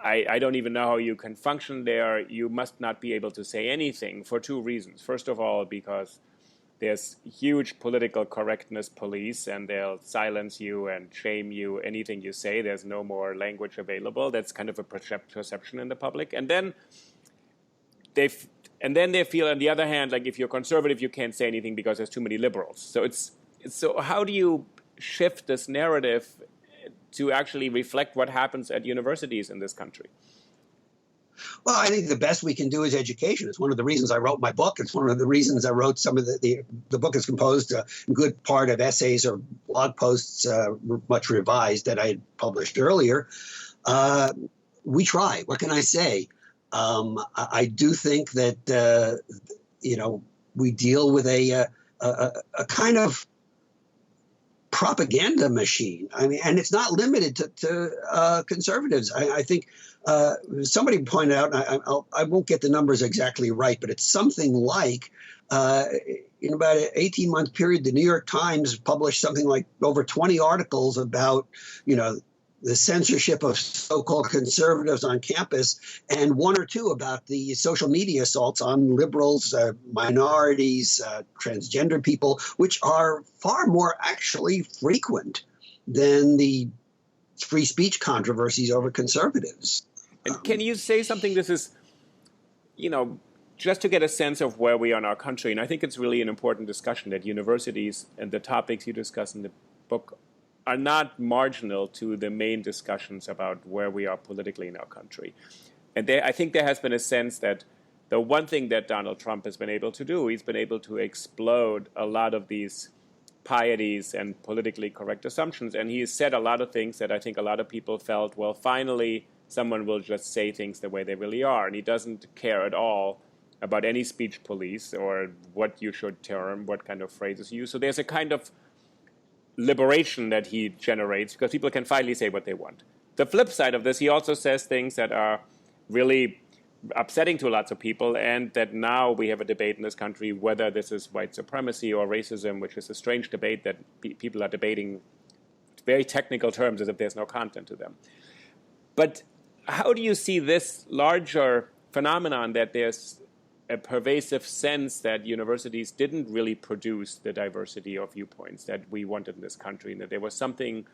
I don't even know how you can function there. You must not be able to say anything for two reasons. First of all, because there's huge political correctness police, and they'll silence you and shame you. Anything you say, there's no more language available. That's kind of a perception in the public. And then they feel, on the other hand, like if you're conservative, you can't say anything because there's too many liberals. So how do you shift this narrative to actually reflect what happens at universities in this country? Well, I think the best we can do is education. It's one of the reasons I wrote my book. It's one of the reasons I wrote some of the book is composed a good part of essays or blog posts, much revised, that I had published earlier. We try. What can I say? I do think that, we deal with a kind of propaganda machine. I mean, and it's not limited to conservatives. I think somebody pointed out, and I won't get the numbers exactly right, but it's something like in about an 18-month period, the New York Times published something like over 20 articles about, the censorship of so-called conservatives on campus, and one or two about the social media assaults on liberals, minorities, transgender people, which are far more actually frequent than the free speech controversies over conservatives. And can you say something? This is, just to get a sense of where we are in our country, and I think it's really an important discussion that universities and the topics you discuss in the book are not marginal to the main discussions about where we are politically in our country. And I think there has been a sense that the one thing that Donald Trump has been able to do, he's been able to explode a lot of these pieties and politically correct assumptions. And he has said a lot of things that I think a lot of people felt, well, finally, someone will just say things the way they really are. And he doesn't care at all about any speech police or what you should term, what kind of phrases you use. So there's a kind of liberation that he generates because people can finally say what they want. The flip side of this, he also says things that are really upsetting to lots of people, and that now we have a debate in this country whether this is white supremacy or racism, which is a strange debate that people are debating very technical terms as if there's no content to them. But how do you see this larger phenomenon that there's a pervasive sense that universities didn't really produce the diversity of viewpoints that we wanted in this country, and that there was something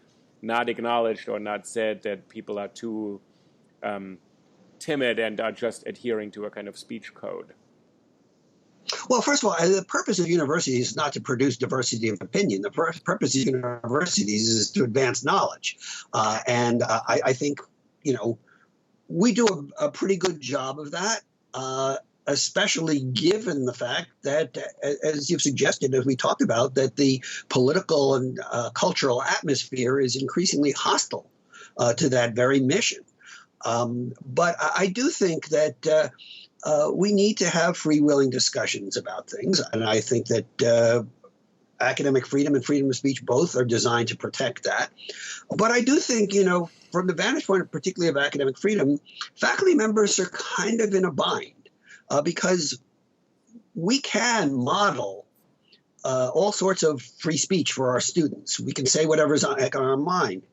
not acknowledged or not said, that people are too timid and are just adhering to a kind of speech code? Well, first of all, the purpose of universities is not to produce diversity of opinion. The purpose of universities is to advance knowledge. And I think, we do a pretty good job of that, especially given the fact that, as you've suggested, as we talked about, that the political and cultural atmosphere is increasingly hostile to that very mission. But I do think that we need to have freewheeling discussions about things. And I think that academic freedom and freedom of speech both are designed to protect that. But I do think, from the vantage point, particularly of academic freedom, faculty members are kind of in a bind because we can model all sorts of free speech for our students. We can say whatever's on our mind.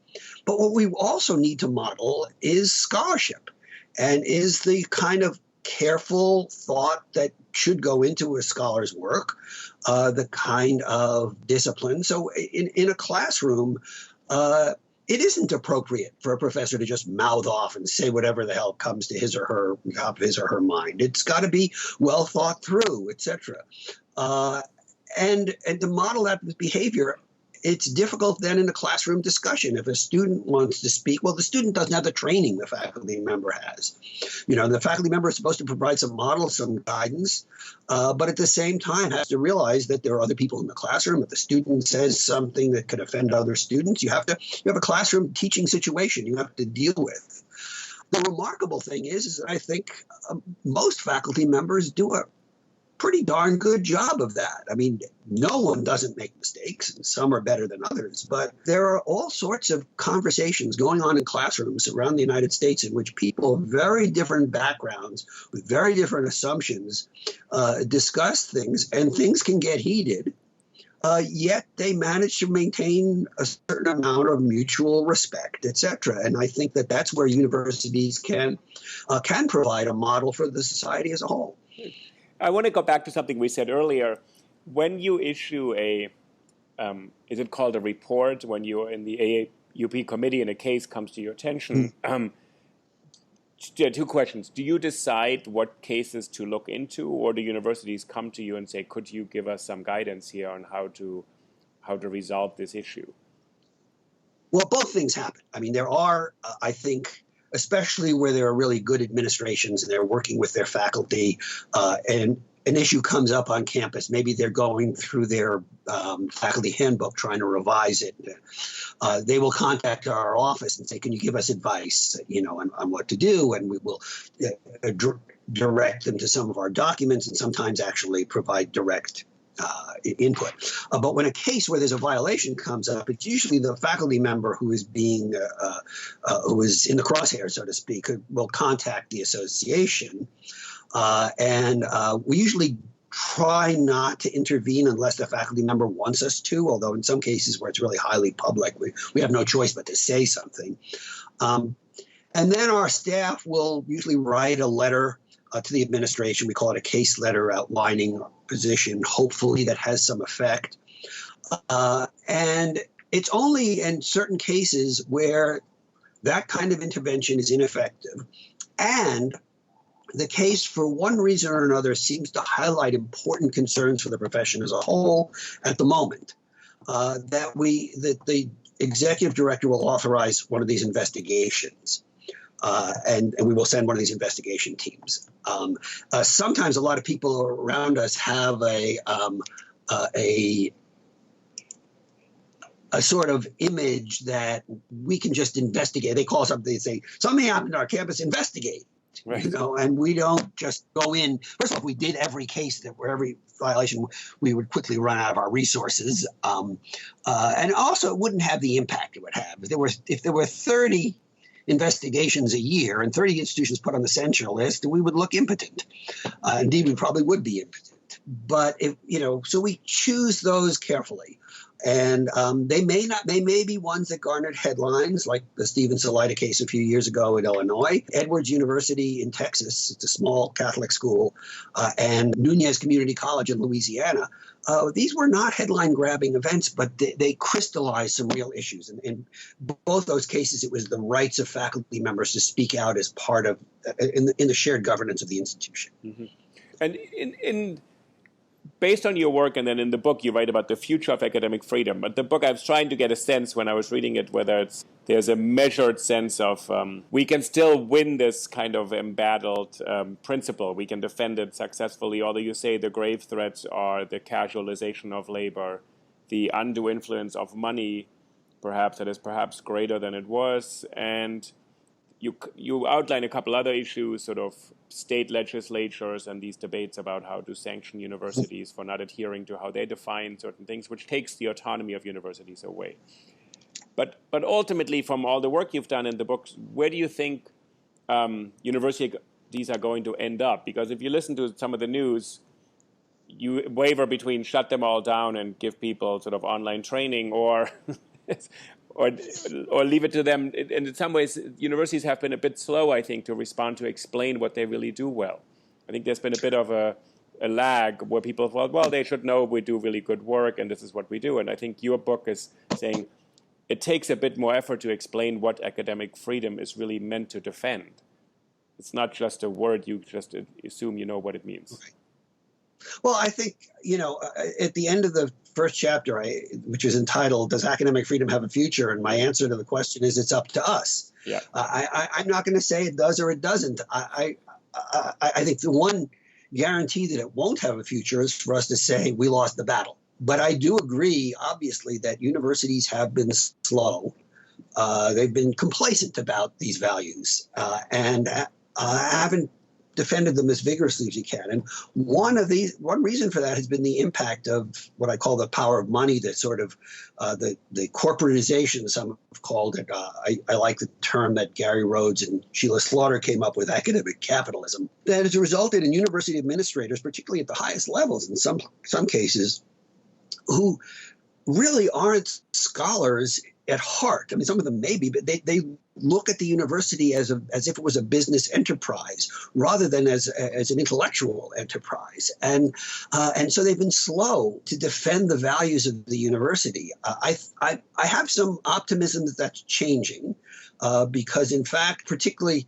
But what we also need to model is scholarship, and is the kind of careful thought that should go into a scholar's work, the kind of discipline. So in a classroom, it isn't appropriate for a professor to just mouth off and say whatever the hell comes to his or her mind. It's got to be well thought through, etc. And to model that behavior, it's difficult then in a classroom discussion. If a student wants to speak, well, the student doesn't have the training the faculty member has. The faculty member is supposed to provide some model, some guidance, but at the same time has to realize that there are other people in the classroom. If the student says something that could offend other students, you have a classroom teaching situation you have to deal with. The remarkable thing is that I think most faculty members do a pretty darn good job of that. I mean, no one doesn't make mistakes, and some are better than others, but there are all sorts of conversations going on in classrooms around the United States in which people of very different backgrounds with very different assumptions discuss things, and things can get heated, yet they manage to maintain a certain amount of mutual respect, etc. And I think that that's where universities can provide a model for the society as a whole. I want to go back to something we said earlier. When you issue is it called a report, when you're in the AAUP committee and a case comes to your attention, two questions. Do you decide what cases to look into, or do universities come to you and say, could you give us some guidance here on how to resolve this issue? Well, both things happen. I mean, there are, I think, especially where there are really good administrations and they're working with their faculty, and an issue comes up on campus. Maybe they're going through their faculty handbook, trying to revise it. They will contact our office and say, can you give us advice, on what to do? And we will direct them to some of our documents, and sometimes actually provide direct input. But when a case where there's a violation comes up, it's usually the faculty member who is being who is in the crosshairs, so to speak, who will contact the association, and we usually try not to intervene unless the faculty member wants us to, although in some cases where it's really highly public, we have no choice but to say something. And then our staff will usually write a letter to the administration. We call it a case letter outlining our position, hopefully that has some effect. And it's only in certain cases where that kind of intervention is ineffective and the case, for one reason or another, seems to highlight important concerns for the profession as a whole at the moment. That the executive director will authorize one of these investigations, and we will send one of these investigation teams. Sometimes a lot of people around us have a sort of image that we can just investigate. They call something, they say, something happened on our campus, investigate. Right. And we don't just go in. First of all, if we did every case for every violation, we would quickly run out of our resources. And also, it wouldn't have the impact it would have. If there were 30 investigations a year and 30 institutions put on the censure list, we would look impotent. Indeed, we probably would be impotent. But so we choose those carefully. And they may be ones that garnered headlines, like the Stephen Salida case a few years ago in Illinois, Edwards University in Texas, it's a small Catholic school, and Nunez Community College in Louisiana. These were not headline-grabbing events, but they crystallized some real issues. And in both those cases, it was the rights of faculty members to speak out as part of in the shared governance of the institution. Mm-hmm. And based on your work, and then in the book you write about the future of academic freedom. But the book, I was trying to get a sense when I was reading it whether there's a measured sense of we can still win this kind of embattled principle. We can defend it successfully, although you say the grave threats are the casualization of labor, the undue influence of money, perhaps that is perhaps greater than it was, and you outline a couple other issues, sort of state legislatures and these debates about how to sanction universities for not adhering to how they define certain things, which takes the autonomy of universities away. But ultimately, from all the work you've done in the books, where do you think universities are going to end up? Because if you listen to some of the news, you waver between shut them all down and give people sort of online training, or leave it to them. And in some ways, universities have been a bit slow, I think, to respond to explain what they really do well. I think there's been a bit of a lag where people thought, well, they should know we do really good work and this is what we do. And I think your book is saying it takes a bit more effort to explain what academic freedom is really meant to defend. It's not just a word you just assume you know what it means. Okay. Well, I think, at the end of the first chapter, which is entitled, Does Academic Freedom Have a Future? And my answer to the question is, it's up to us. Yeah. I'm not going to say it does or it doesn't. I think the one guarantee that it won't have a future is for us to say we lost the battle. But I do agree, obviously, that universities have been slow. They've been complacent about these values and haven't defended them as vigorously as you can. And one reason for that has been the impact of what I call the power of money, that sort of the corporatization, some have called it. I like the term that Gary Rhodes and Sheila Slaughter came up with, academic capitalism, that has resulted in university administrators, particularly at the highest levels in some cases, who really aren't scholars at heart. I mean, some of them may be, but they look at the university as if it was a business enterprise rather than as an intellectual enterprise, and so they've been slow to defend the values of the university. I have some optimism that that's changing, because in fact, particularly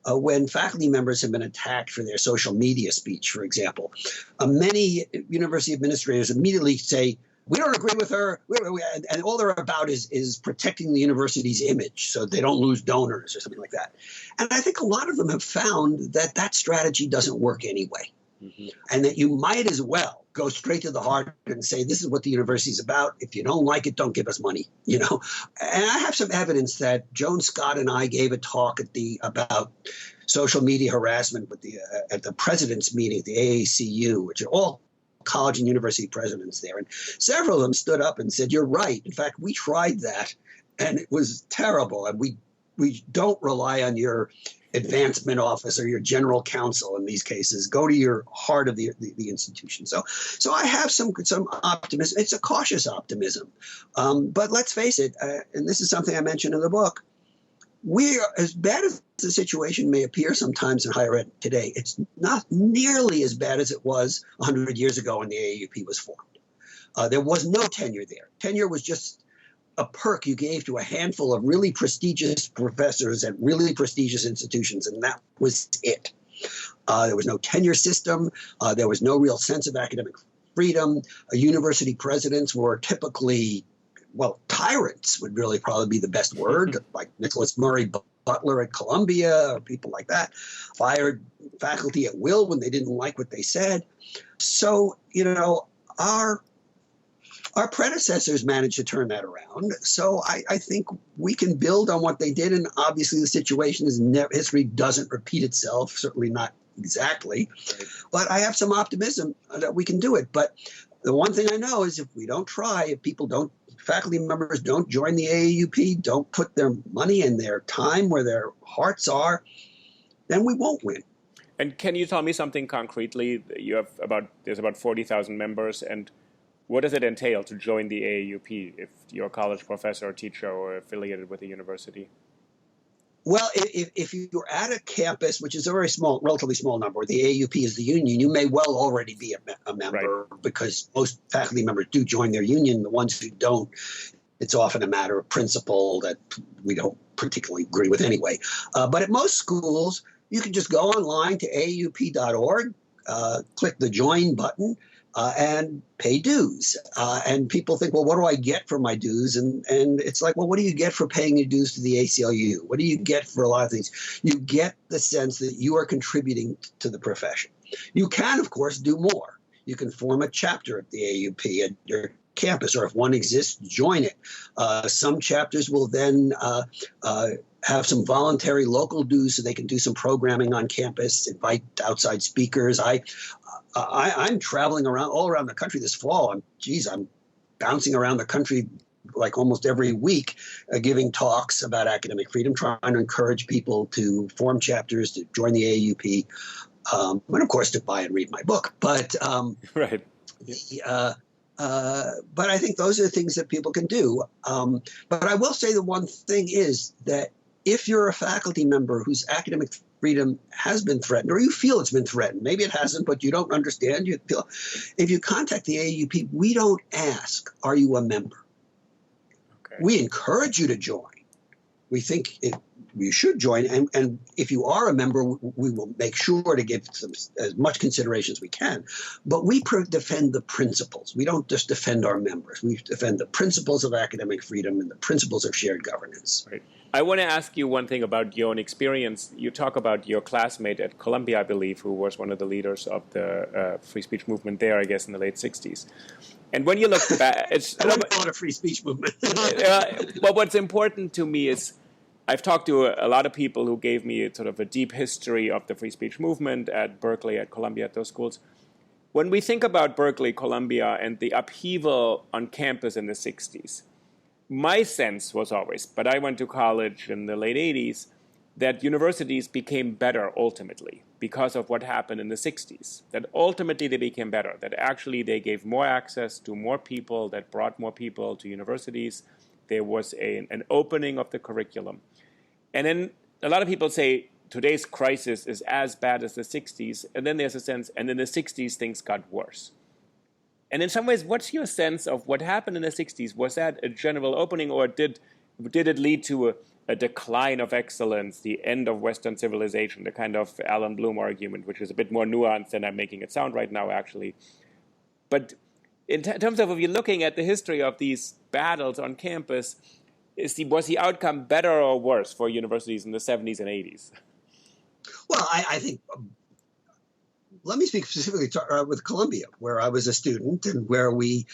when faculty members have been attacked for their social media speech, for example, many university administrators immediately say, we don't agree with her, and all they're about is protecting the university's image so they don't lose donors or something like that. And I think a lot of them have found that strategy doesn't work anyway, and that you might as well go straight to the heart and say, this is what the university is about. If you don't like it, don't give us money, And I have some evidence that Joan Scott and I gave a talk about social media harassment at the president's meeting at the AACU, which are all college and university presidents there. And several of them stood up and said, you're right. In fact, we tried that and it was terrible. And we don't rely on your advancement office or your general counsel in these cases. Go to your heart of the institution. So I have some optimism. It's a cautious optimism. But let's face it, and this is something I mentioned in the book, we are, as bad as the situation may appear sometimes in higher ed today, it's not nearly as bad as it was 100 years ago when the AAUP was formed. There was no tenure there. Tenure was just a perk you gave to a handful of really prestigious professors at really prestigious institutions, and that was it. There was no tenure system. There was no real sense of academic freedom. University presidents were typically, well, tyrants would really probably be the best word, like Nicholas Murray Butler at Columbia or people like that, fired faculty at will when they didn't like what they said. So, our predecessors managed to turn that around. So I think we can build on what they did. And obviously the situation is history doesn't repeat itself, certainly not exactly. But I have some optimism that we can do it. But the one thing I know is if we don't try, if faculty members don't join the AAUP, don't put their money and their time where their hearts are, then we won't win. And can you tell me something concretely? There's about 40,000 members, and what does it entail to join the AAUP if you're a college professor or teacher or affiliated with a university? Well, if you're at a campus, which is a relatively small number, the AAUP is the union, you may well already be a member, right, because most faculty members do join their union. The ones who don't, it's often a matter of principle that we don't particularly agree with anyway. But at most schools, you can just go online to aaup.org, click the join button, and pay dues. And people think, well, what do I get for my dues? And it's like, well, what do you get for paying your dues to the ACLU? What do you get for a lot of things? You get the sense that you are contributing to the profession. You can, of course, do more. You can form a chapter at the AAUP at your campus, or if one exists, join it. Some chapters will then have some voluntary local dues so they can do some programming on campus, invite outside speakers. I'm traveling all around the country this fall. I'm bouncing around the country like almost every week, giving talks about academic freedom, trying to encourage people to form chapters, to join the AAUP, and of course to buy and read my book. But right. But I think those are the things that people can do. But I will say the one thing is that if you're a faculty member whose academic freedom has been threatened, or you feel it's been threatened, maybe it hasn't, but you don't understand, if you contact the AAUP, we don't ask, are you a member? Okay. We encourage you to join. We think you should join, and if you are a member, we will make sure to give as much consideration as we can. But we defend the principles. We don't just defend our members. We defend the principles of academic freedom and the principles of shared governance. Right. I want to ask you one thing about your own experience. You talk about your classmate at Columbia, I believe, who was one of the leaders of the free speech movement there, I guess, in the late 60s. And when you look back... I wouldn't call it a free speech movement. Well, what's important to me is I've talked to a lot of people who gave me sort of a deep history of the free speech movement at Berkeley, at Columbia, at those schools. When we think about Berkeley, Columbia, and the upheaval on campus in the 60s, my sense was always, but I went to college in the late 80s, that universities became better ultimately because of what happened in the 60s. That ultimately they became better, that actually they gave more access to more people, that brought more people to universities. There was an opening of the curriculum. And then a lot of people say today's crisis is as bad as the 60s, and then there's a sense, and in the 60s things got worse. And in some ways, what's your sense of what happened in the 60s? Was that a general opening, or did it lead to a decline of excellence, the end of Western civilization, the kind of Alan Bloom argument, which is a bit more nuanced than I'm making it sound right now, actually. But in terms of if you're looking at the history of these battles on campus, was the outcome better or worse for universities in the 70s and 80s? Well, I think... Let me speak specifically with Columbia, where I was a student and where we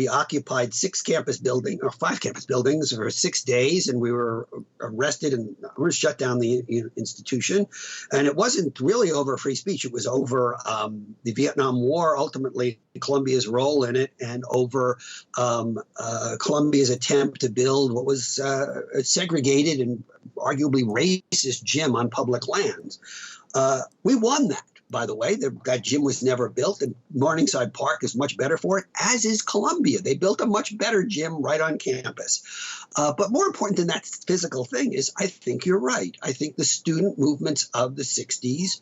occupied 5 campus buildings for 6 days, and we were arrested and we were shut down the institution. And it wasn't really over free speech. It was over the Vietnam War, ultimately Columbia's role in it, and over Columbia's attempt to build what was a segregated and arguably racist gym on public lands. We won that. By the way, that gym was never built, and Morningside Park is much better for it, as is Columbia. They built a much better gym right on campus. But more important than that physical thing is, I think you're right. I think the student movements of the 60s,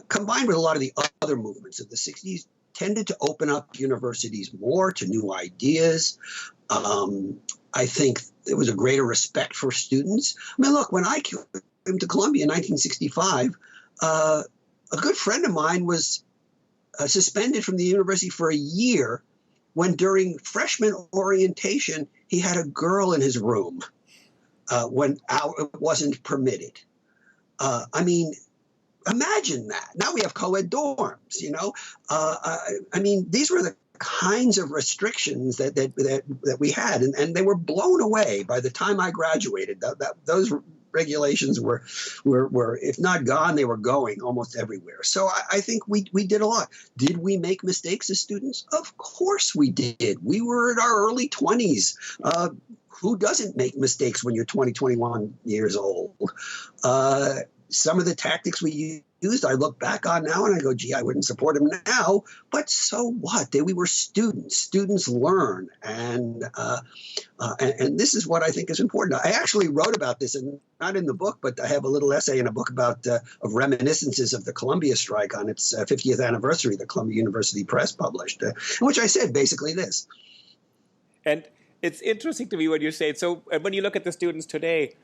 combined with a lot of the other movements of the 60s, tended to open up universities more to new ideas. I think there was a greater respect for students. I mean, look, when I came to Columbia in 1965, A good friend of mine was suspended from the university for a year when during freshman orientation, he had a girl in his room when it wasn't permitted. I mean, imagine that. Now we have co-ed dorms, you know. I mean, these were the kinds of restrictions that we had, and they were blown away by the time I graduated. Those regulations were, if not gone, they were going almost everywhere. So I think we did a lot. Did we make mistakes as students? Of course we did. We were in our early 20s. Who doesn't make mistakes when you're 20, 21 years old? Some of the tactics we used, I look back on now and I go, gee, I wouldn't support them now. But so what? We were students. Students learn. And this is what I think is important. I actually wrote about this, and not in the book, but I have a little essay in a book about of reminiscences of the Columbia strike on its 50th anniversary, the Columbia University Press published, in which I said basically this. And it's interesting to me what you say. So when you look at the students today,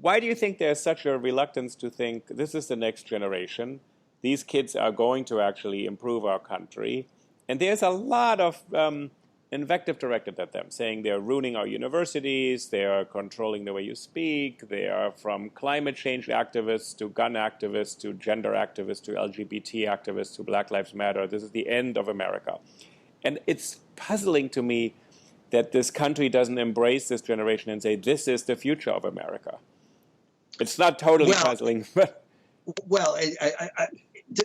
why do you think there's such a reluctance to think this is the next generation? These kids are going to actually improve our country. And there's a lot of invective directed at them, saying they're ruining our universities, they are controlling the way you speak, they are from climate change activists to gun activists to gender activists to LGBT activists to Black Lives Matter. This is the end of America. And it's puzzling to me that this country doesn't embrace this generation and say, this is the future of America. It's not totally puzzling, but... Well,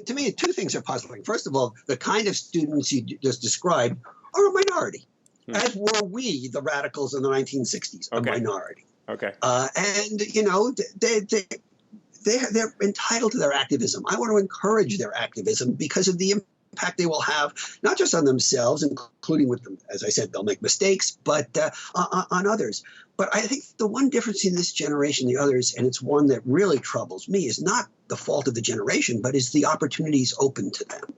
to me, two things are puzzling. First of all, the kind of students you just described are a minority, as were we, the radicals in the 1960s, a minority. Okay. And, you know, they're entitled to their activism. I want to encourage their activism because of the impact they will have, not just on themselves, including with them, as I said, they'll make mistakes, but on others. But I think the one difference in this generation and the others, and it's one that really troubles me, is not the fault of the generation, but is the opportunities open to them.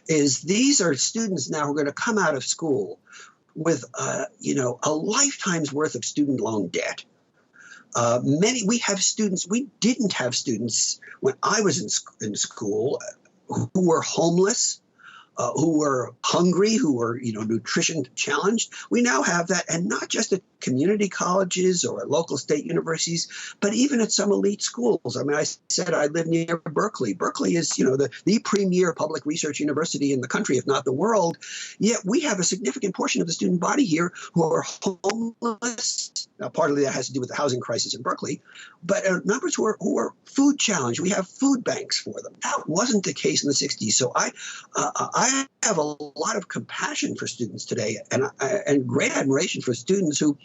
Is these are students now who are going to come out of school with, you know, a lifetime's worth of student loan debt. We didn't have students when I was in school who were homeless, who were hungry, who were, you know, nutrition challenged. We now have that, and not just at community colleges or at local state universities, but even at some elite schools. I mean, I said I live near Berkeley. Berkeley is, you know, the premier public research university in the country, if not the world. Yet we have a significant portion of the student body here who are homeless. Now, partly that has to do with the housing crisis in Berkeley, but numbers who are food challenged. We have food banks for them. That wasn't the case in the 60s. So I have a lot of compassion for students today, and great admiration for students who,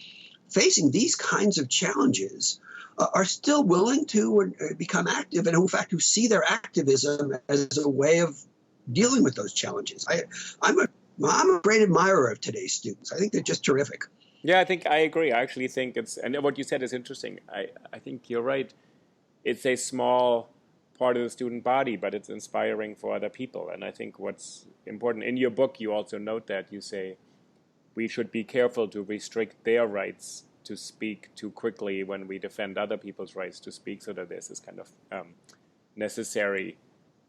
facing these kinds of challenges, are still willing to become active, and in fact who see their activism as a way of dealing with those challenges. I'm a great admirer of today's students. I think they're just terrific. Yeah, I think I agree. I actually think and what you said is interesting. I think you're right. It's a small part of the student body, but it's inspiring for other people. And I think what's important, in your book, you also note that you say we should be careful to restrict their rights to speak too quickly when we defend other people's rights to speak, so that there's this kind of necessary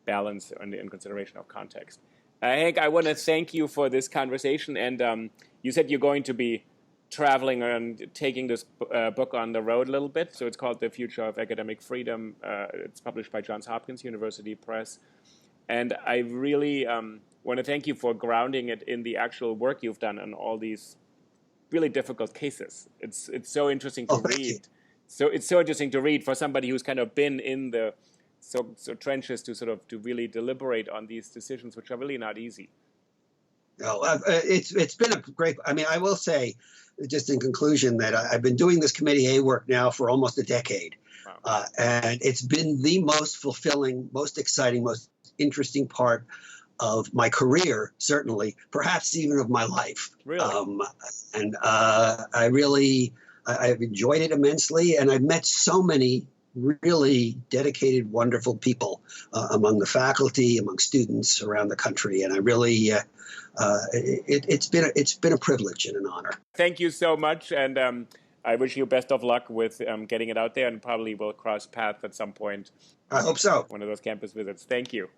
balance in consideration of context. Hank, I want to thank you for this conversation. And you said you're going to be traveling and taking this book on the road a little bit. So it's called The Future of Academic Freedom. It's published by Johns Hopkins University Press. And I really want to thank you for grounding it in the actual work you've done on all these really difficult cases. It's so interesting to read. So it's so interesting to read for somebody who's kind of been in the so trenches to really deliberate on these decisions, which are really not easy. No, it's been a great. I mean, I will say, just in conclusion, that I've been doing this Committee A work now for almost a decade. Wow. And it's been the most fulfilling, most exciting, most interesting part of my career, certainly, perhaps even of my life. Really? I've enjoyed it immensely, and I've met so many really dedicated, wonderful people among the faculty, among students around the country, and I really, it's been a privilege and an honor. Thank you so much, and I wish you best of luck with getting it out there, and probably we'll cross paths at some point. I hope so. One of those campus visits. Thank you.